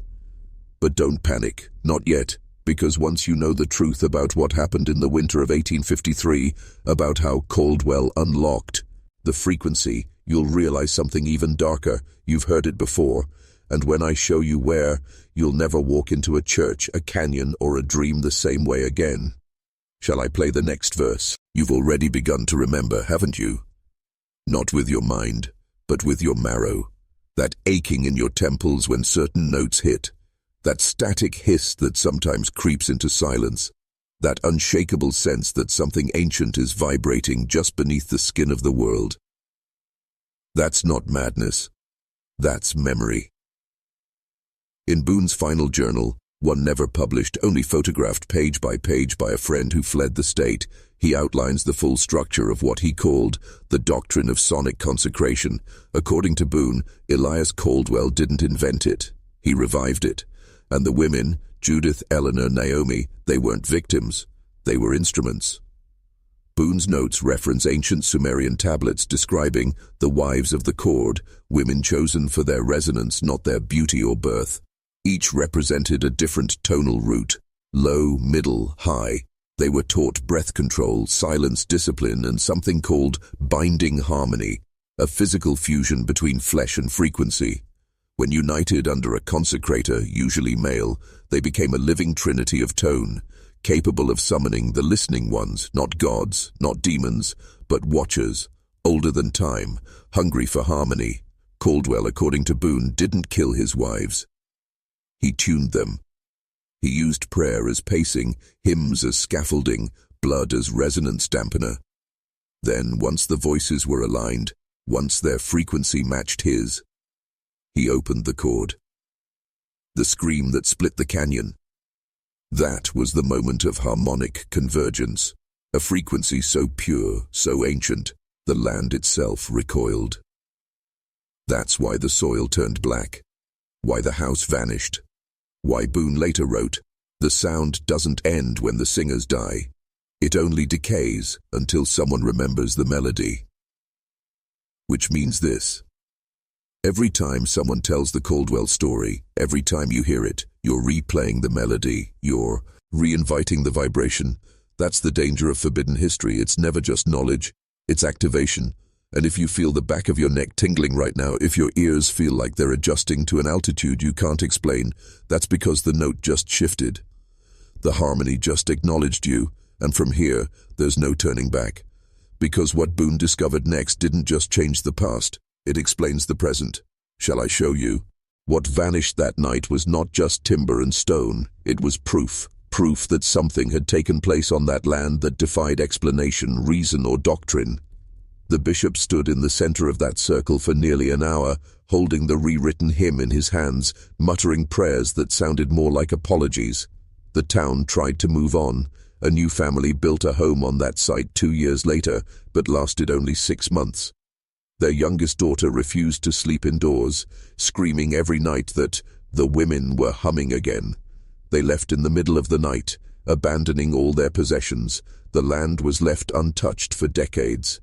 But don't panic, not yet, because once you know the truth about what happened in the winter of 1853, about how Caldwell unlocked the frequency, you'll realize something even darker. You've heard it before, and when I show you where, you'll never walk into a church, a canyon, or a dream the same way again. Shall I play the next verse? You've already begun to remember, haven't you? Not with your mind, but with your marrow. That aching in your temples when certain notes hit. That static hiss that sometimes creeps into silence. That unshakable sense that something ancient is vibrating just beneath the skin of the world. That's not madness. That's memory. In Boone's final journal, one never published, only photographed page by a friend who fled the state, he outlines the full structure of what he called the doctrine of sonic consecration. According to Boone, Elias Caldwell didn't invent it. He revived it. And the women, Judith, Eleanor, Naomi, they weren't victims. They were instruments. Boone's notes reference ancient Sumerian tablets describing the wives of the cord, women chosen for their resonance, not their beauty or birth. Each represented a different tonal root, low, middle, high. They were taught breath control, silence, discipline, and something called binding harmony, a physical fusion between flesh and frequency. When united under a consecrator, usually male, they became a living trinity of tone, capable of summoning the listening ones, not gods, not demons, but watchers, older than time, hungry for harmony. Caldwell, according to Boone, didn't kill his wives. He tuned them. He used prayer as pacing, hymns as scaffolding, blood as resonance dampener. Then, once the voices were aligned, once their frequency matched his, he opened the cord. The scream that split the canyon. That was the moment of harmonic convergence, a frequency so pure, so ancient, the land itself recoiled. That's why the soil turned black, why the house vanished, why Boone later wrote, "The sound doesn't end when the singers die. It only decays until someone remembers the melody." Which means this. Every time someone tells the Caldwell story, every time you hear it, you're replaying the melody, you're reinviting the vibration. That's the danger of forbidden history. It's never just knowledge, it's activation. And if you feel the back of your neck tingling right now, if your ears feel like they're adjusting to an altitude you can't explain, that's because the note just shifted. The harmony just acknowledged you, and from here, there's no turning back. Because what Boone discovered next didn't just change the past, it explains the present. Shall I show you? What vanished that night was not just timber and stone, it was proof that something had taken place on that land that defied explanation, reason, or doctrine. The bishop stood in the center of that circle for nearly an hour, holding the rewritten hymn in his hands, muttering prayers that sounded more like apologies. The town tried to move on. A new family built a home on that site 2 years later, but lasted only 6 months. Their youngest daughter refused to sleep indoors, screaming every night that the women were humming again. They left in the middle of the night, abandoning all their possessions. The land was left untouched for decades.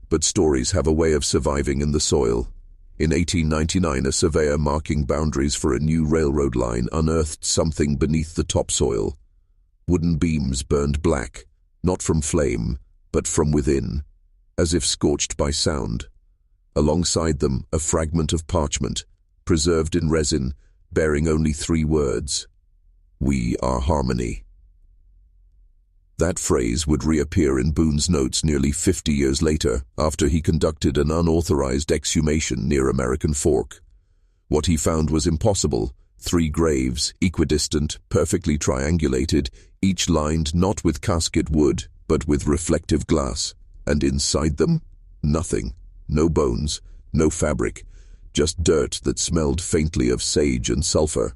But stories have a way of surviving in the soil. In 1899, a surveyor marking boundaries for a new railroad line unearthed something beneath the topsoil. Wooden beams burned black, not from flame, but from within, as if scorched by sound. Alongside them, a fragment of parchment, preserved in resin, bearing only 3 words: "We are harmony." That phrase would reappear in Boone's notes nearly 50 years later, after he conducted an unauthorized exhumation near American Fork. What he found was impossible: 3 graves, equidistant, perfectly triangulated, each lined not with casket wood, but with reflective glass. And inside them, nothing. No bones, no fabric, just dirt that smelled faintly of sage and sulfur.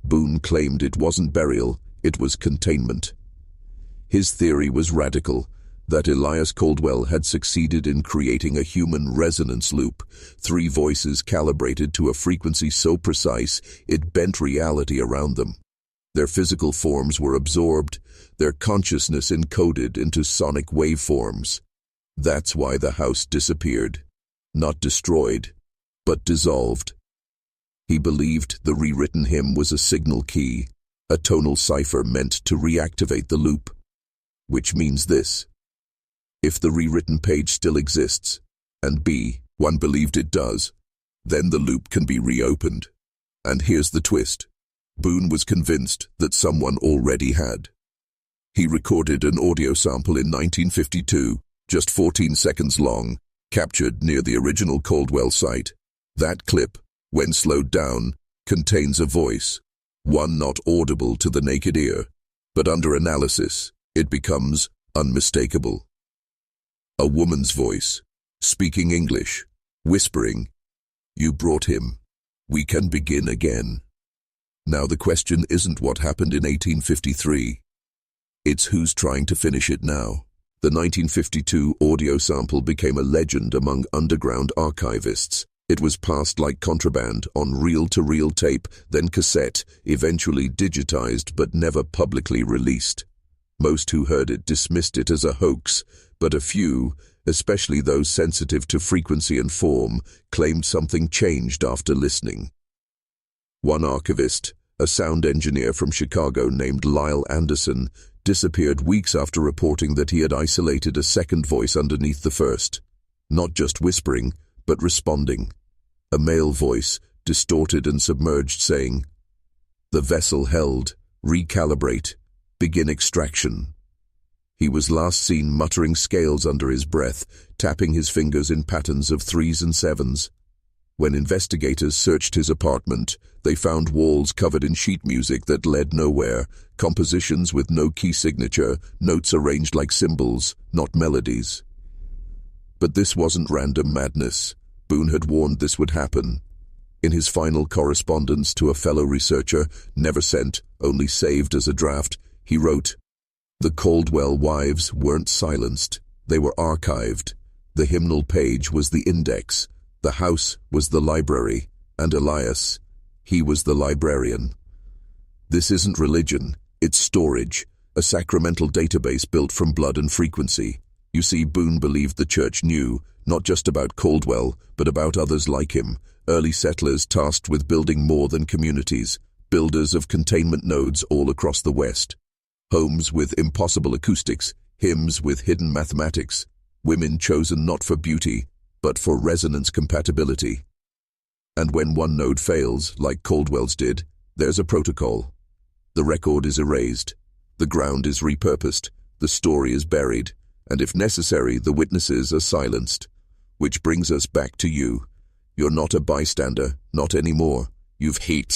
Boone claimed it wasn't burial, it was containment. His theory was radical. that Elias Caldwell had succeeded in creating a human resonance loop, 3 voices calibrated to a frequency so precise it bent reality around them. Their physical forms were absorbed, their consciousness encoded into sonic waveforms. That's why the house disappeared. Not destroyed, but dissolved. He believed the rewritten hymn was a signal key, a tonal cipher meant to reactivate the loop. Which means this: if the rewritten page still exists, and one believed it does, then the loop can be reopened. And here's the twist. Boone was convinced that someone already had. He recorded an audio sample in 1952, just 14 seconds long, captured near the original Caldwell site. That clip, when slowed down, contains a voice, one not audible to the naked ear, but under analysis, it becomes unmistakable. A woman's voice, speaking English, whispering, "You brought him. We can begin again." Now the question isn't what happened in 1853. It's who's trying to finish it now. The 1952 audio sample became a legend among underground archivists. It was passed like contraband on reel-to-reel tape, then cassette, eventually digitized but never publicly released. Most who heard it dismissed it as a hoax, but a few, especially those sensitive to frequency and form, claimed something changed after listening. One archivist, a sound engineer from Chicago named Lyle Anderson, disappeared weeks after reporting that he had isolated a second voice underneath the first. Not just whispering, but responding. A male voice, distorted and submerged, saying, "The vessel held. Recalibrate. Begin extraction." He was last seen muttering scales under his breath, tapping his fingers in patterns of 3s and 7s. When investigators searched his apartment, they found walls covered in sheet music that led nowhere, compositions with no key signature, notes arranged like symbols, not melodies. But this wasn't random madness. Boone had warned this would happen. In his final correspondence to a fellow researcher, never sent, only saved as a draft, he wrote, "The Caldwell wives weren't silenced, they were archived. The hymnal page was the index, the house was the library, and Elias, he was the librarian. This isn't religion, it's storage, a sacramental database built from blood and frequency." You see, Boone believed the church knew, not just about Caldwell, but about others like him, early settlers tasked with building more than communities, builders of containment nodes all across the West. Homes with impossible acoustics, hymns with hidden mathematics, women chosen not for beauty, but for resonance compatibility. And when one node fails, like Caldwell's did, there's a protocol. The record is erased, the ground is repurposed, the story is buried, and if necessary, the witnesses are silenced. Which brings us back to you. You're not a bystander, not anymore. You've heard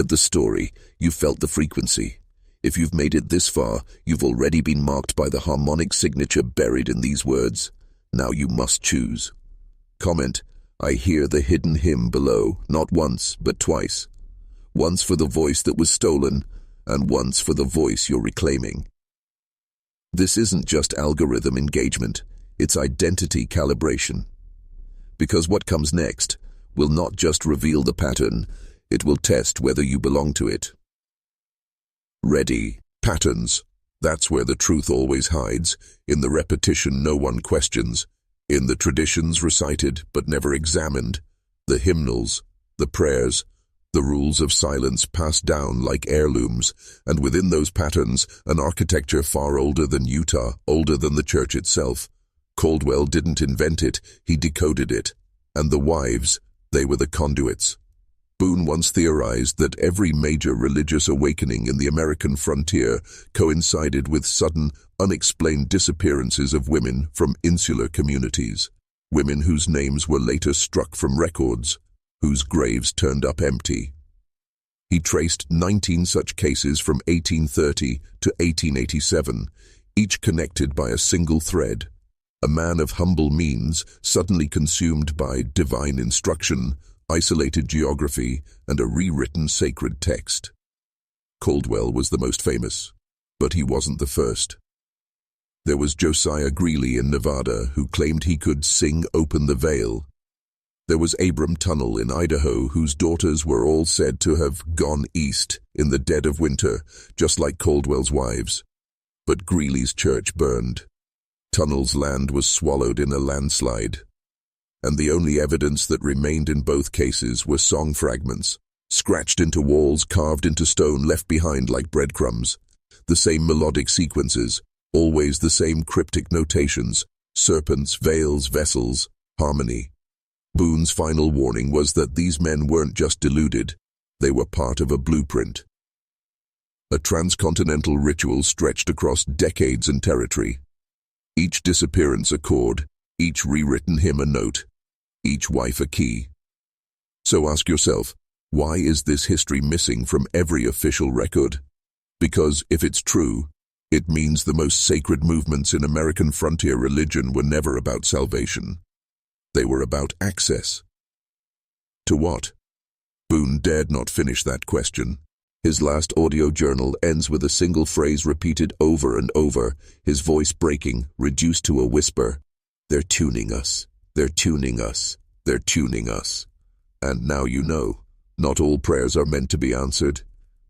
the story, you've felt the frequency. If you've made it this far, you've already been marked by the harmonic signature buried in these words. Now you must choose. Comment, "I hear the hidden hymn" below, not once, but twice. Once for the voice that was stolen, and once for the voice you're reclaiming. This isn't just algorithm engagement, it's identity calibration. Because what comes next will not just reveal the pattern, it will test whether you belong to it. Ready, patterns. That's where the truth always hides, in the repetition no one questions, in the traditions recited but never examined, the hymnals, the prayers, the rules of silence passed down like heirlooms, and within those patterns, an architecture far older than Utah, older than the church itself. Caldwell didn't invent it, he decoded it. And the wives, they were the conduits. Boone once theorized that every major religious awakening in the American frontier coincided with sudden, unexplained disappearances of women from insular communities. Women whose names were later struck from records, whose graves turned up empty. He traced 19 such cases from 1830 to 1887, each connected by a single thread. A man of humble means, suddenly consumed by divine instruction, isolated geography, and a rewritten sacred text. Caldwell was the most famous, but he wasn't the first. There was Josiah Greeley in Nevada, who claimed he could sing "Open the Veil." There was Abram Tunnel in Idaho, whose daughters were all said to have gone east in the dead of winter, just like Caldwell's wives. But Greeley's church burned. Tunnel's land was swallowed in a landslide. And the only evidence that remained in both cases were song fragments, scratched into walls, carved into stone, left behind like breadcrumbs. The same melodic sequences, always the same cryptic notations: serpents, veils, vessels, harmony. Boone's final warning was that these men weren't just deluded, they were part of a blueprint. A transcontinental ritual stretched across decades and territory. Each disappearance a chord, each rewritten hymn a note, each wife a key. So ask yourself, why is this history missing from every official record? Because if it's true, it means the most sacred movements in American frontier religion were never about salvation. They were about access. To what? Boone dared not finish that question. His last audio journal ends with a single phrase repeated over and over, his voice breaking, reduced to a whisper. "They're tuning us. They're tuning us. They're tuning us." And now you know, not all prayers are meant to be answered.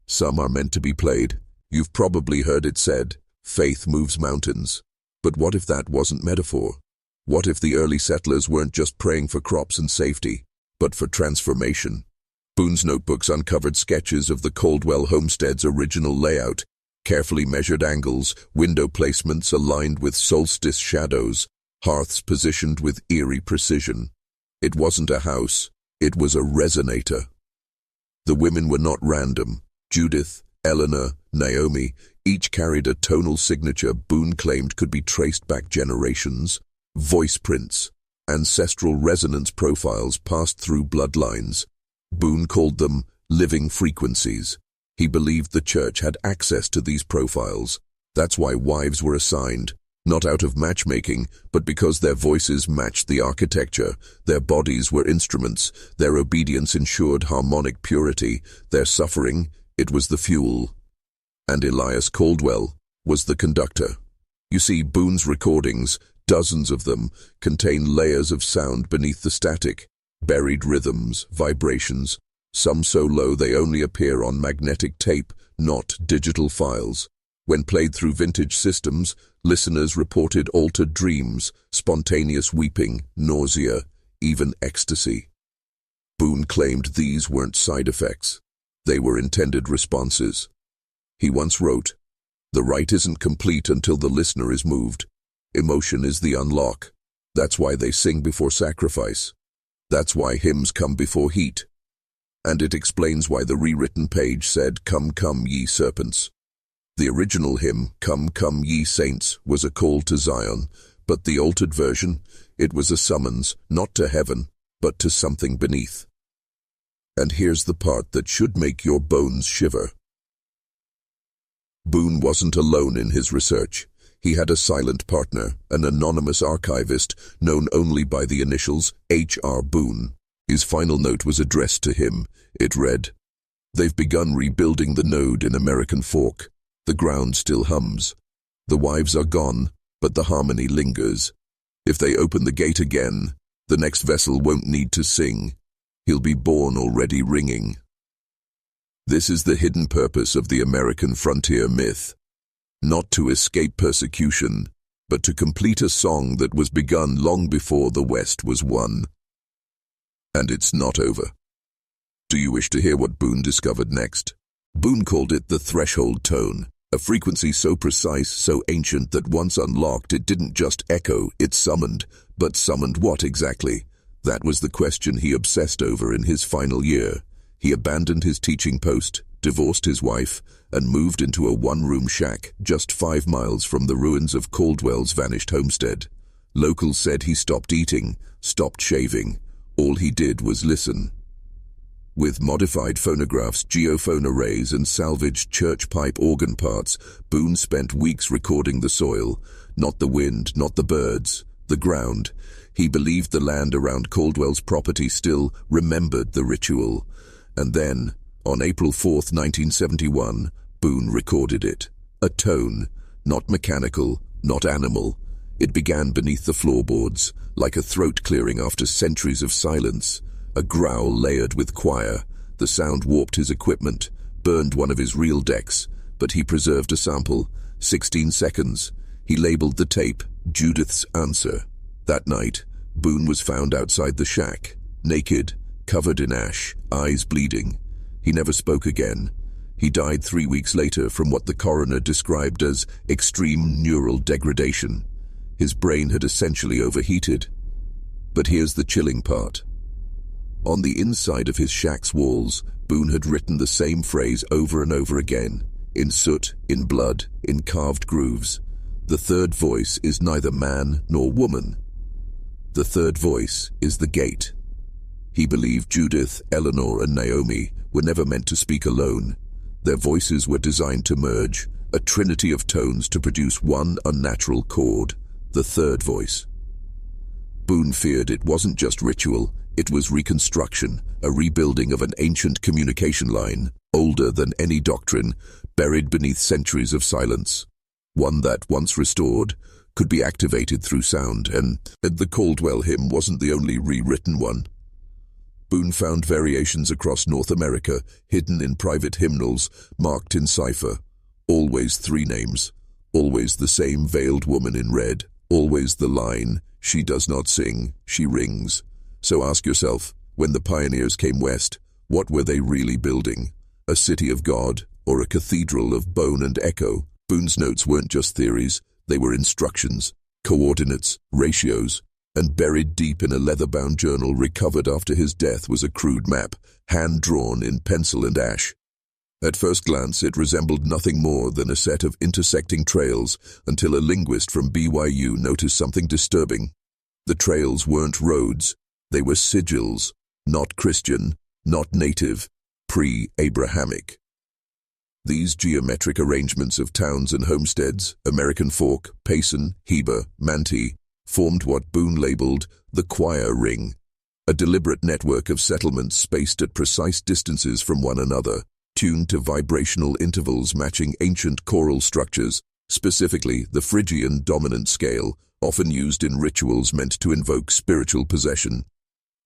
Some are meant to be played. You've probably heard it said, faith moves mountains. But what if that wasn't metaphor? What if the early settlers weren't just praying for crops and safety, but for transformation? Boone's notebooks uncovered sketches of the Caldwell homestead's original layout, carefully measured angles, window placements aligned with solstice shadows, hearths positioned with eerie precision. It wasn't a house, it was a resonator. The women were not random. Judith, Eleanor, Naomi, each carried a tonal signature Boone claimed could be traced back generations. Voice prints, ancestral resonance profiles passed through bloodlines. Boone called them living frequencies. He believed the church had access to these profiles. That's why wives were assigned, not out of matchmaking, but because their voices matched the architecture, their bodies were instruments, their obedience ensured harmonic purity, their suffering, it was the fuel. And Elias Caldwell was the conductor. You see, Boone's recordings, dozens of them, contain layers of sound beneath the static, buried rhythms, vibrations, some so low they only appear on magnetic tape, not digital files. When played through vintage systems, listeners reported altered dreams, spontaneous weeping, nausea, even ecstasy. Boone claimed these weren't side effects. They were intended responses. He once wrote, "The rite isn't complete until the listener is moved. Emotion is the unlock. That's why they sing before sacrifice. That's why hymns come before heat." And it explains why the rewritten page said, "Come, come, ye serpents." The original hymn, "Come, come, ye saints," was a call to Zion, but the altered version, it was a summons, not to heaven, but to something beneath. And here's the part that should make your bones shiver. Boone wasn't alone in his research. He had a silent partner, an anonymous archivist known only by the initials H.R. Boone. His final note was addressed to him. It read, "They've begun rebuilding the node in American Fork. The ground still hums. The wives are gone, but the harmony lingers. If they open the gate again, the next vessel won't need to sing. He'll be born already ringing." This is the hidden purpose of the American frontier myth. Not to escape persecution, but to complete a song that was begun long before the West was won. And it's not over. Do you wish to hear what Boone discovered next? Boone called it the threshold tone, a frequency so precise, so ancient that once unlocked it didn't just echo, it summoned. But summoned what exactly? That was the question he obsessed over in his final year. He abandoned his teaching post, divorced his wife, and moved into a one-room shack just 5 miles from the ruins of Caldwell's vanished homestead. Locals said he stopped eating, stopped shaving. All he did was listen. With modified phonographs, geophone arrays, and salvaged church pipe organ parts, Boone spent weeks recording the soil, not the wind, not the birds, the ground. He believed the land around Caldwell's property still remembered the ritual. And then, on April 4th, 1971, Boone recorded it. A tone, not mechanical, not animal. It began beneath the floorboards, like a throat clearing after centuries of silence, a growl layered with choir. The sound warped his equipment, burned one of his reel decks, but he preserved a sample. 16 seconds. He labeled the tape, Judith's Answer. That night, Boone was found outside the shack, naked, covered in ash, eyes bleeding. He never spoke again. He died 3 weeks later from what the coroner described as extreme neural degradation. His brain had essentially overheated. But here's the chilling part. On the inside of his shack's walls, Boone had written the same phrase over and over again, in soot, in blood, in carved grooves. The third voice is neither man nor woman. The third voice is the gate. He believed Judith, Eleanor, and Naomi were never meant to speak alone. Their voices were designed to merge, a trinity of tones to produce one unnatural chord, the third voice. Boone feared it wasn't just ritual, it was reconstruction, a rebuilding of an ancient communication line, older than any doctrine, buried beneath centuries of silence. One that, once restored, could be activated through sound, and the Caldwell hymn wasn't the only rewritten one. Boone found variations across North America, hidden in private hymnals, marked in cipher. Always 3 names, always the same veiled woman in red, always the line, "She does not sing, she rings." So ask yourself, when the pioneers came west, what were they really building? A city of God, or a cathedral of bone and echo? Boone's notes weren't just theories, they were instructions, coordinates, ratios, and buried deep in a leather-bound journal recovered after his death was a crude map, hand-drawn in pencil and ash. At first glance, it resembled nothing more than a set of intersecting trails until a linguist from BYU noticed something disturbing. The trails weren't roads, they were sigils, not Christian, not native, pre-Abrahamic. These geometric arrangements of towns and homesteads, American Fork, Payson, Heber, Manti, formed what Boone labeled the choir ring, a deliberate network of settlements spaced at precise distances from one another, tuned to vibrational intervals matching ancient choral structures, specifically the Phrygian dominant scale, often used in rituals meant to invoke spiritual possession.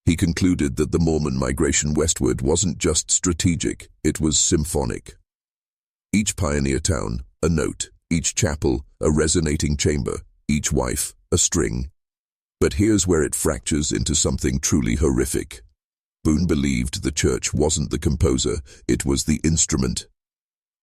He concluded that the Mormon migration westward wasn't just strategic, it was symphonic. Each pioneer town, a note, each chapel, a resonating chamber, each wife, a string. But here's where it fractures into something truly horrific. Boone believed the church wasn't the composer, it was the instrument.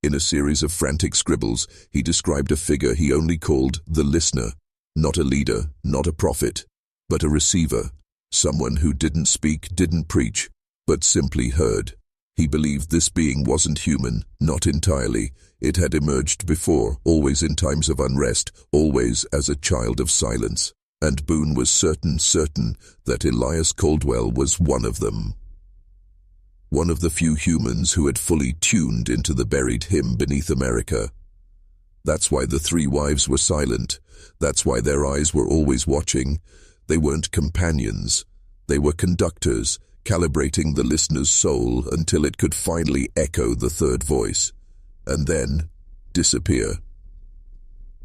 In a series of frantic scribbles, he described a figure he only called the listener, not a leader, not a prophet, but a receiver, someone who didn't speak, didn't preach, but simply heard. He believed this being wasn't human, not entirely. It had emerged before, always in times of unrest, always as a child of silence. And Boone was certain that Elias Caldwell was one of them. One of the few humans who had fully tuned into the buried hymn beneath America. That's why the 3 wives were silent. That's why their eyes were always watching. They weren't companions. They were conductors, calibrating the listener's soul until it could finally echo the third voice, and then disappear.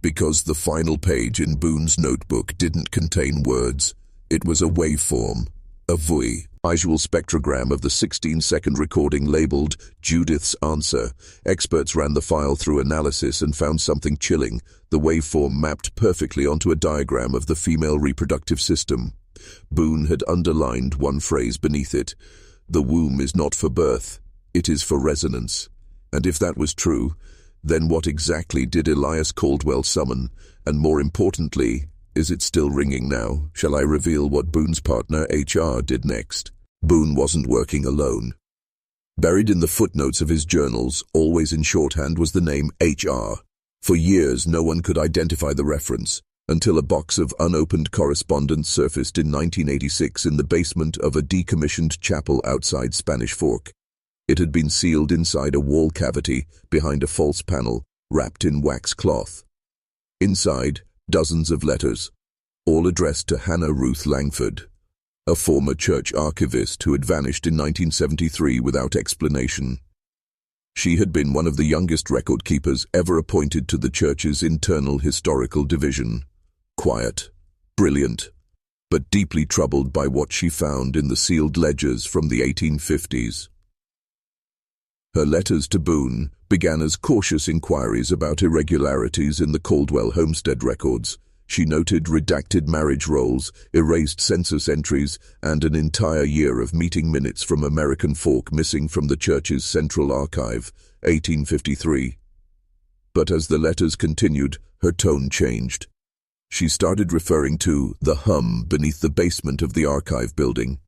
Because the final page in Boone's notebook didn't contain words, it was a waveform, a vui, visual spectrogram of the 16-second recording labeled Judith's Answer. Experts ran the file through analysis and found something chilling. The waveform mapped perfectly onto a diagram of the female reproductive system. Boone had underlined one phrase beneath it. The womb is not for birth, it is for resonance. And if that was true, then what exactly did Elias Caldwell summon? And more importantly, is it still ringing now? Shall I reveal what Boone's partner HR did next? Boone wasn't working alone. Buried in the footnotes of his journals, always in shorthand, was the name HR. For years, no one could identify the reference, until a box of unopened correspondence surfaced in 1986 in the basement of a decommissioned chapel outside Spanish Fork. It had been sealed inside a wall cavity behind a false panel, wrapped in wax cloth. Inside, dozens of letters, all addressed to Hannah Ruth Langford, a former church archivist who had vanished in 1973 without explanation. She had been one of the youngest record keepers ever appointed to the church's internal historical division. Quiet, brilliant, but deeply troubled by what she found in the sealed ledgers from the 1850s. Her letters to Boone began as cautious inquiries about irregularities in the Caldwell homestead records. She noted redacted marriage rolls, erased census entries, and an entire year of meeting minutes from American Fork missing from the church's central archive, 1853. But as the letters continued, her tone changed. She started referring to the hum beneath the basement of the archive building,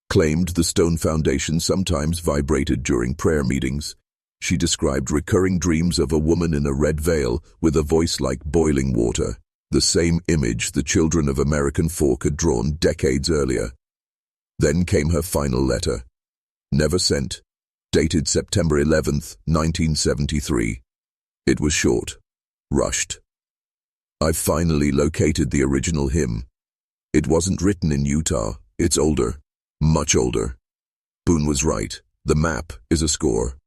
claimed the stone foundation sometimes vibrated during prayer meetings. She described recurring dreams of a woman in a red veil with a voice like boiling water, the same image the children of American Fork had drawn decades earlier. Then came her final letter, never sent, dated September 11th, 1973. It was short, rushed. "I've finally located the original hymn. It wasn't written in Utah. It's older, much older." Boone was right. The map is a score.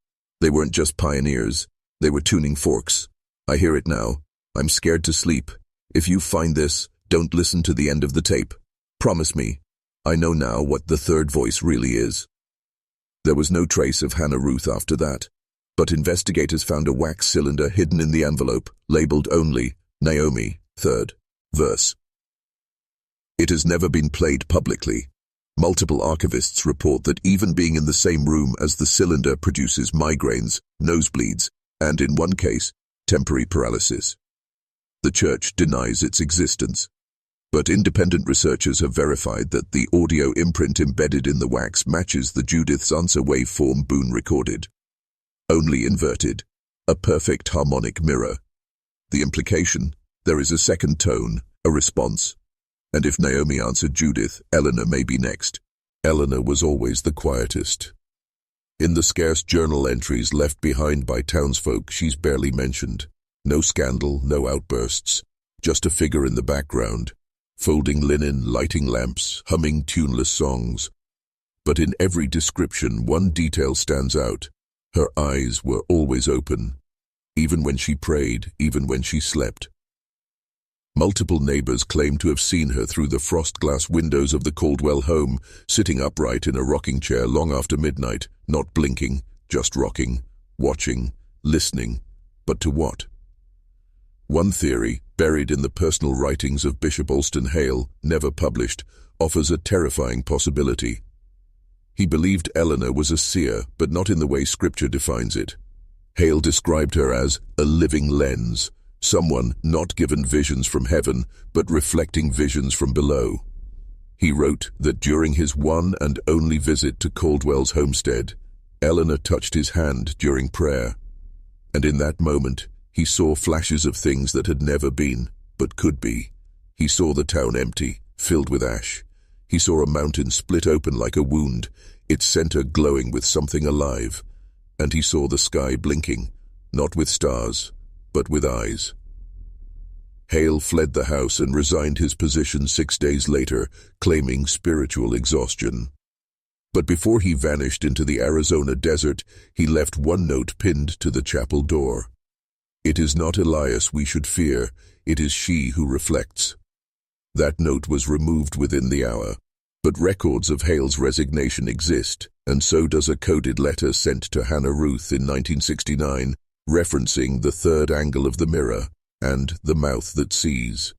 They weren't just pioneers. They were tuning forks. I hear it now. I'm scared to sleep. If you find this, don't listen to the end of the tape. Promise me. I know now what the third voice really is. There was no trace of Hannah Ruth after that, but investigators found a wax cylinder hidden in the envelope, labeled only Naomi, 3rd verse. It has never been played publicly. Multiple archivists report that even being in the same room as the cylinder produces migraines, nosebleeds, and in one case, temporary paralysis. The church denies its existence, but independent researchers have verified that the audio imprint embedded in the wax matches the Judith's answer waveform Boone recorded. Only inverted, a perfect harmonic mirror. The implication, there is a second tone, a response. And if Naomi answered Judith, Eleanor may be next. Eleanor was always the quietest. In the scarce journal entries left behind by townsfolk, she's barely mentioned. No scandal, no outbursts, just a figure in the background, folding linen, lighting lamps, humming tuneless songs. But in every description, one detail stands out. Her eyes were always open, even when she prayed, even when she slept. Multiple neighbors claimed to have seen her through the frost-glass windows of the Caldwell home, sitting upright in a rocking chair long after midnight, not blinking, just rocking, watching, listening. But to what? One theory, buried in the personal writings of Bishop Alston Hale, never published, offers a terrifying possibility. He believed Eleanor was a seer, but not in the way Scripture defines it. Hale described her as a living lens, someone not given visions from heaven, but reflecting visions from below. He wrote that during his one and only visit to Caldwell's homestead, Eleanor touched his hand during prayer, and in that moment, he saw flashes of things that had never been, but could be. He saw the town empty, filled with ash. He saw a mountain split open like a wound, its center glowing with something alive. And he saw the sky blinking, not with stars, but with eyes. Hale fled the house and resigned his position 6 days later, claiming spiritual exhaustion. But before he vanished into the Arizona desert, he left one note pinned to the chapel door. "It is not Elias we should fear, it is she who reflects." That note was removed within the hour, but records of Hale's resignation exist, and so does a coded letter sent to Hannah Ruth in 1969, referencing the third angle of the mirror and the mouth that sees.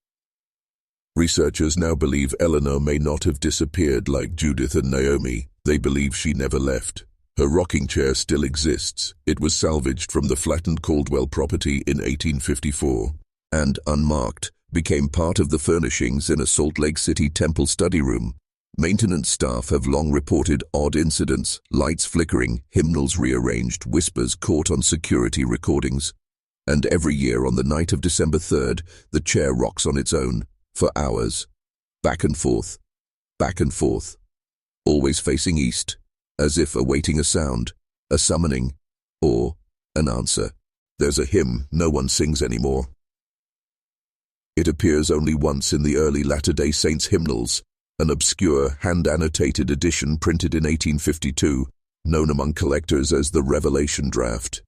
Researchers now believe Eleanor may not have disappeared like Judith and Naomi. They believe she never left. Her rocking chair still exists. It was salvaged from the flattened Caldwell property in 1854, and, unmarked, became part of the furnishings in a Salt Lake City temple study room. Maintenance staff have long reported odd incidents, lights flickering, hymnals rearranged, whispers caught on security recordings. And every year on the night of December 3rd, the chair rocks on its own, for hours. Back and forth, always facing east, as if awaiting a sound, a summoning, or an answer. There's a hymn no one sings anymore. It appears only once in the early Latter-day Saints hymnals, an obscure, hand-annotated edition printed in 1852, known among collectors as the Revelation Draft.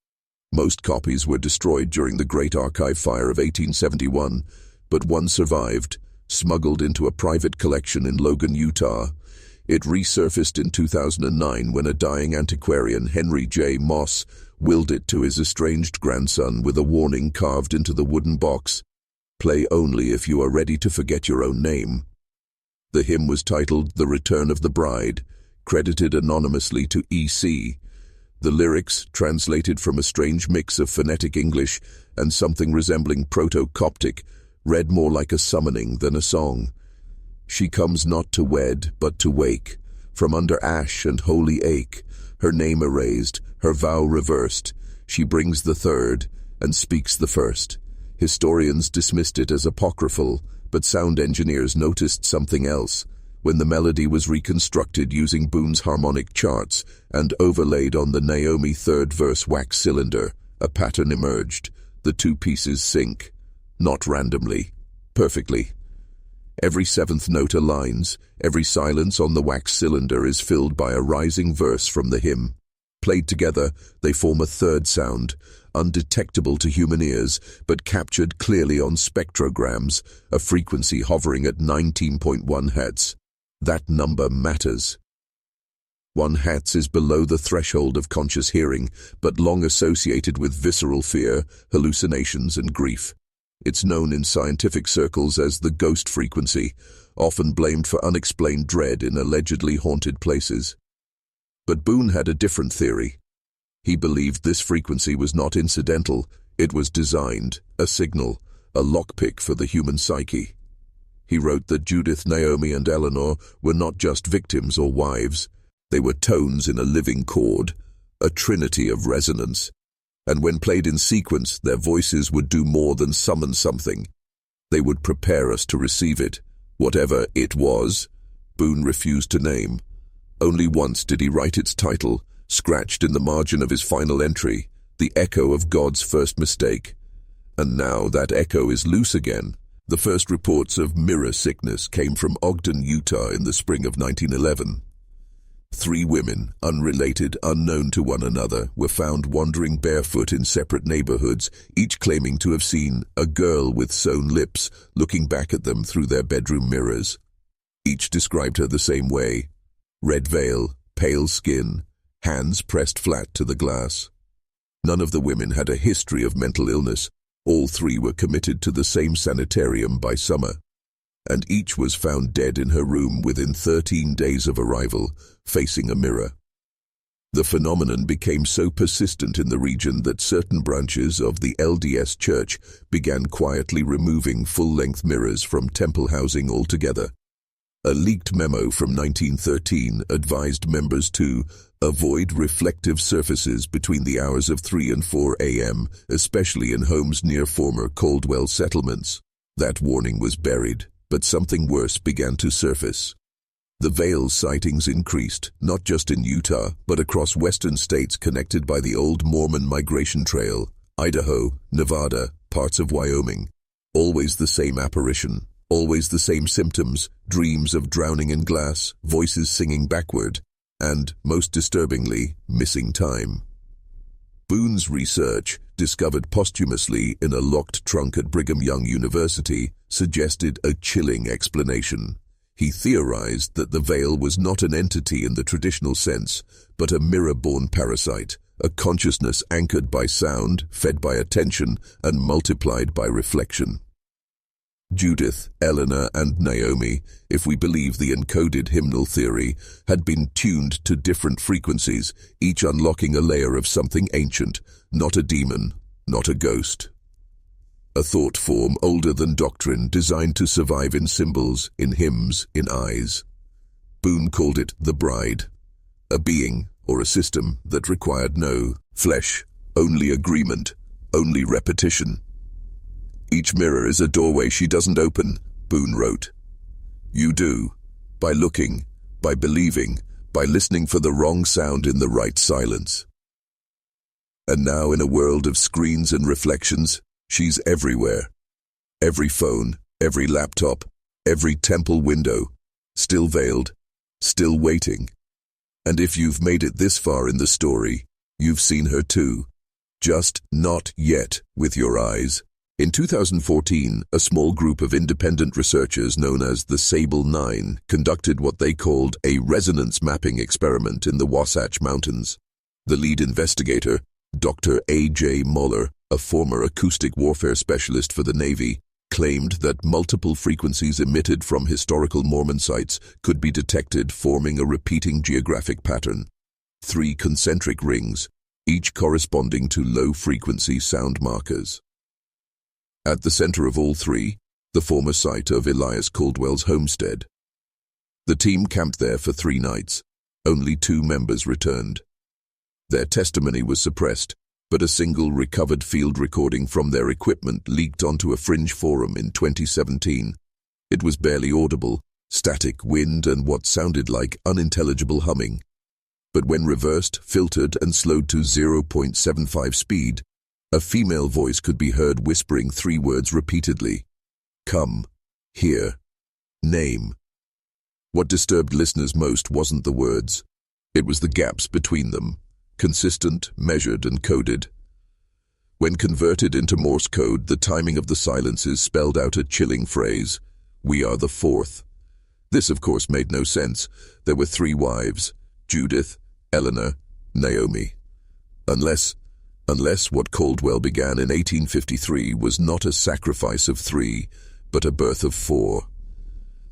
Most copies were destroyed during the Great Archive Fire of 1871, but one survived, smuggled into a private collection in Logan, Utah. It resurfaced in 2009 when a dying antiquarian, Henry J. Moss, willed it to his estranged grandson with a warning carved into the wooden box: "Play only if you are ready to forget your own name." The hymn was titled "The Return of the Bride," credited anonymously to E.C. The lyrics, translated from a strange mix of phonetic English and something resembling Proto-Coptic, read more like a summoning than a song. "She comes not to wed, but to wake, from under ash and holy ache, her name erased, her vow reversed. She brings the third, and speaks the first." Historians dismissed it as apocryphal, but sound engineers noticed something else. When the melody was reconstructed using Boone's harmonic charts and overlaid on the Naomi third verse wax cylinder, a pattern emerged. The two pieces sync, not randomly, perfectly. Every seventh note aligns, every silence on the wax cylinder is filled by a rising verse from the hymn. Played together, they form a third sound, undetectable to human ears, but captured clearly on spectrograms, a frequency hovering at 19.1 Hz. That number matters. 1 Hz is below the threshold of conscious hearing, but long associated with visceral fear, hallucinations, and grief. It's known in scientific circles as the ghost frequency, often blamed for unexplained dread in allegedly haunted places. But Boone had a different theory. He believed this frequency was not incidental, it was designed, a signal, a lockpick for the human psyche. He wrote that Judith, Naomi, and Eleanor were not just victims or wives. They were tones in a living chord, a trinity of resonance. And when played in sequence, their voices would do more than summon something. They would prepare us to receive it. Whatever it was, Boone refused to name. Only once did he write its title, scratched in the margin of his final entry, "The Echo of God's First Mistake." And now that echo is loose again. The first reports of mirror sickness came from Ogden, Utah in the spring of 1911. 3 women, unrelated, unknown to one another, were found wandering barefoot in separate neighborhoods, each claiming to have seen a girl with sewn lips looking back at them through their bedroom mirrors. Each described her the same way: red veil, pale skin, hands pressed flat to the glass. None of the women had a history of mental illness. All 3 were committed to the same sanitarium by summer, and each was found dead in her room within 13 days of arrival, facing a mirror. The phenomenon became so persistent in the region that certain branches of the LDS Church began quietly removing full-length mirrors from temple housing altogether. A leaked memo from 1913 advised members to avoid reflective surfaces between the hours of 3 and 4 a.m., especially in homes near former Caldwell settlements. That warning was buried, but something worse began to surface. The veil sightings increased, not just in Utah, but across western states connected by the old Mormon migration trail, Idaho, Nevada, parts of Wyoming. Always the same apparition. Always the same symptoms: dreams of drowning in glass, voices singing backward, and, most disturbingly, missing time. Boone's research, discovered posthumously in a locked trunk at Brigham Young University, suggested a chilling explanation. He theorized that the veil was not an entity in the traditional sense, but a mirror-born parasite, a consciousness anchored by sound, fed by attention, and multiplied by reflection. Judith, Eleanor, and Naomi, if we believe the encoded hymnal theory, had been tuned to different frequencies, each unlocking a layer of something ancient, not a demon, not a ghost. A thought form older than doctrine, designed to survive in symbols, in hymns, in eyes. Boone called it the bride, a being or a system that required no flesh, only agreement, only repetition. "Each mirror is a doorway she doesn't open," Boone wrote. "You do, by looking, by believing, by listening for the wrong sound in the right silence." And now, in a world of screens and reflections, she's everywhere. Every phone, every laptop, every temple window, still veiled, still waiting. And if you've made it this far in the story, you've seen her too. Just not yet with your eyes. In 2014, a small group of independent researchers known as the Sable Nine conducted what they called a resonance mapping experiment in the Wasatch Mountains. The lead investigator, Dr. A.J. Moeller, a former acoustic warfare specialist for the Navy, claimed that multiple frequencies emitted from historical Mormon sites could be detected, forming a repeating geographic pattern. 3 concentric rings, each corresponding to low-frequency sound markers. At the center of all 3, the former site of Elias Caldwell's homestead. The team camped there for 3 nights. Only 2 members returned. Their testimony was suppressed, but a single recovered field recording from their equipment leaked onto a fringe forum in 2017. It was barely audible, static wind and what sounded like unintelligible humming. But when reversed, filtered, and slowed to 0.75 speed, a female voice could be heard whispering 3 words repeatedly. Come, here, name. What disturbed listeners most wasn't the words. It was the gaps between them, consistent, measured, and coded. When converted into Morse code, the timing of the silences spelled out a chilling phrase, "We are the 4th." This, of course, made no sense. There were 3 wives, Judith, Eleanor, Naomi. Unless what Caldwell began in 1853 was not a sacrifice of 3, but a birth of 4.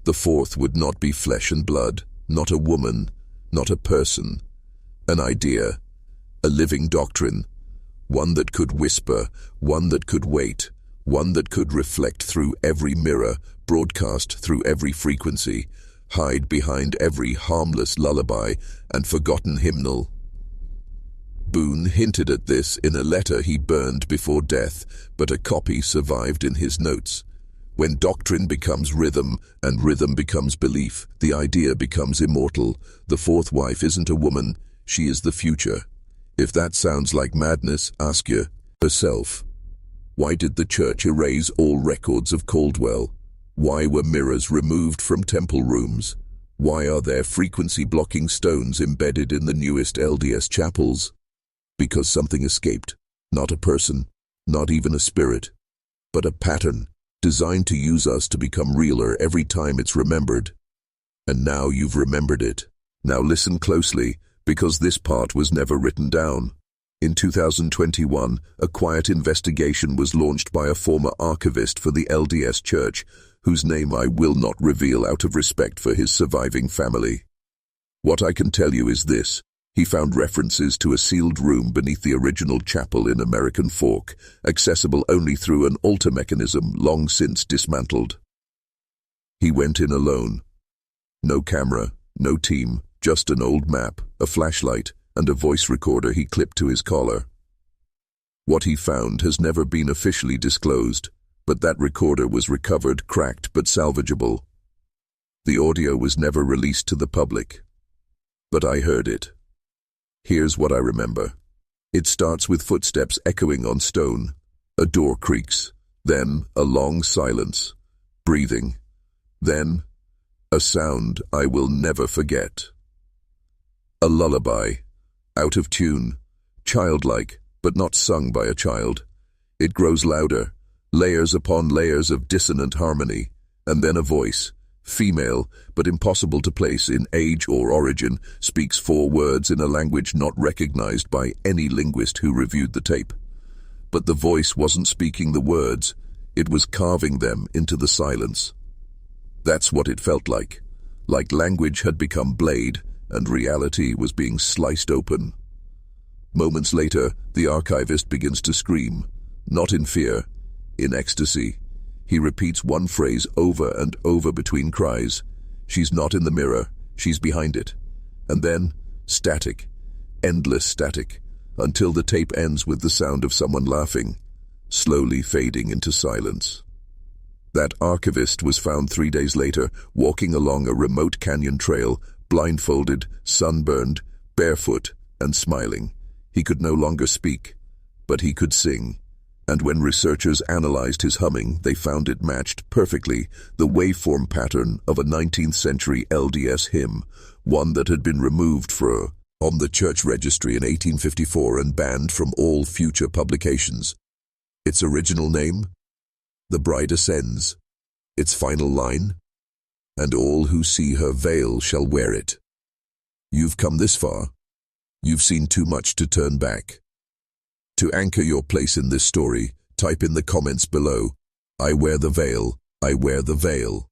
The 4th would not be flesh and blood, not a woman, not a person. An idea, a living doctrine, one that could whisper, one that could wait, one that could reflect through every mirror, broadcast through every frequency, hide behind every harmless lullaby and forgotten hymnal. Boone hinted at this in a letter he burned before death, but a copy survived in his notes. When doctrine becomes rhythm and rhythm becomes belief, the idea becomes immortal. The 4th wife isn't a woman, she is the future. If that sounds like madness, ask yourself. Why did the church erase all records of Caldwell? Why were mirrors removed from temple rooms? Why are there frequency-blocking stones embedded in the newest LDS chapels? Because something escaped. Not a person, not even a spirit, but a pattern designed to use us to become realer every time it's remembered. And now you've remembered it. Now listen closely, because this part was never written down. In 2021, a quiet investigation was launched by a former archivist for the LDS Church, whose name I will not reveal out of respect for his surviving family. What I can tell you is this. He found references to a sealed room beneath the original chapel in American Fork, accessible only through an altar mechanism long since dismantled. He went in alone. No camera, no team, just an old map, a flashlight, and a voice recorder he clipped to his collar. What he found has never been officially disclosed, but that recorder was recovered, cracked but salvageable. The audio was never released to the public. But I heard it. Here's what I remember. It starts with footsteps echoing on stone. A door creaks. Then a long silence. Breathing. Then a sound I will never forget. A lullaby. Out of tune. Childlike, but not sung by a child. It grows louder. Layers upon layers of dissonant harmony. And then a voice. Female, but impossible to place in age or origin, speaks 4 words in a language not recognized by any linguist who reviewed the tape. But the voice wasn't speaking the words, it was carving them into the silence. That's what it felt like language had become blade, and reality was being sliced open. Moments later, the archivist begins to scream, not in fear, in ecstasy. He repeats one phrase over and over between cries. She's not in the mirror, she's behind it. And then, static, endless static, until the tape ends with the sound of someone laughing, slowly fading into silence. That archivist was found 3 days later, walking along a remote canyon trail, blindfolded, sunburned, barefoot, and smiling. He could no longer speak, but he could sing. And when researchers analyzed his humming, they found it matched perfectly the waveform pattern of a 19th century LDS hymn, one that had been removed for on the church registry in 1854 and banned from all future publications. Its original name? The bride ascends. Its final line? And all who see her veil shall wear it. You've come this far. You've seen too much to turn back. To anchor your place in this story, type in the comments below, I wear the veil, I wear the veil.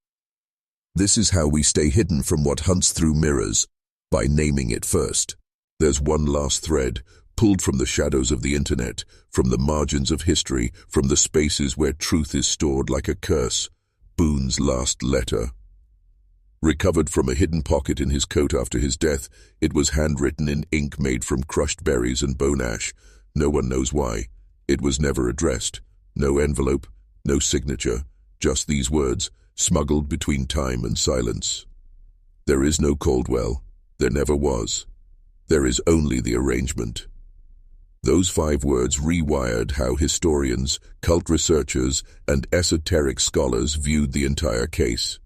This is how we stay hidden from what hunts through mirrors, by naming it first. There's one last thread, pulled from the shadows of the internet, from the margins of history, from the spaces where truth is stored like a curse. Boone's last letter. Recovered from a hidden pocket in his coat after his death, it was handwritten in ink made from crushed berries and bone ash. No one knows why. It was never addressed. No envelope, no signature, just these words, smuggled between time and silence. There is no Caldwell. There never was. There is only the arrangement. Those 5 words rewired how historians, cult researchers, and esoteric scholars viewed the entire case.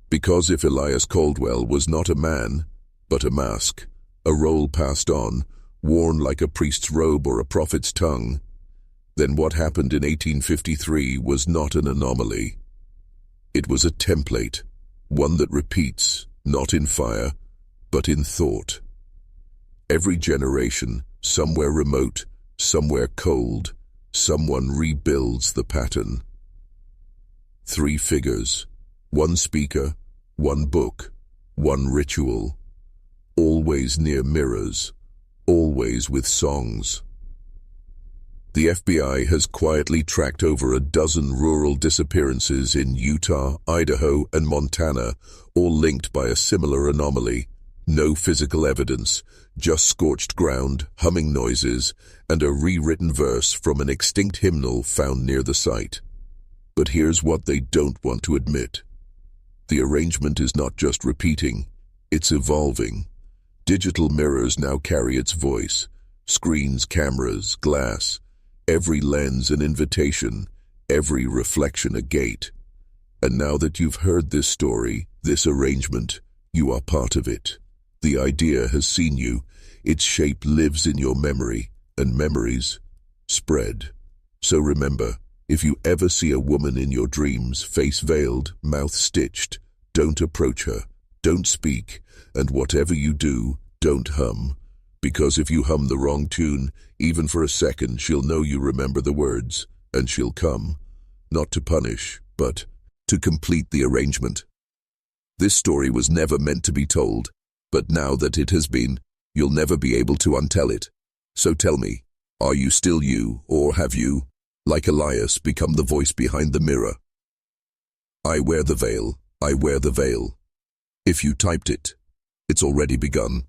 Because if Elias Caldwell was not a man, but a mask, a role passed on, worn like a priest's robe or a prophet's tongue, then what happened in 1853 was not an anomaly. It was a template, one that repeats, not in fire, but in thought. Every generation, somewhere remote, somewhere cold, someone rebuilds the pattern. 3 figures, 1 speaker, 1 book, 1 ritual, always near mirrors, always with songs. The FBI has quietly tracked over a dozen rural disappearances in Utah, Idaho, and Montana, all linked by a similar anomaly. No physical evidence, just scorched ground, humming noises, and a rewritten verse from an extinct hymnal found near the site. But here's what they don't want to admit. The arrangement is not just repeating, it's evolving. Digital mirrors now carry its voice. Screens, cameras, glass. Every lens an invitation, every reflection a gate. And now that you've heard this story, this arrangement, you are part of it. The idea has seen you, its shape lives in your memory, and memories spread. So remember, if you ever see a woman in your dreams, face veiled, mouth stitched, don't approach her, don't speak, and whatever you do, don't hum. Because if you hum the wrong tune, even for a second, she'll know you remember the words, and she'll come, not to punish, but to complete the arrangement. This story was never meant to be told, but now that it has been, you'll never be able to untell it. So tell me, are you still you, or have you, like Elias, become the voice behind the mirror? I wear the veil, I wear the veil. If you typed it, it's already begun.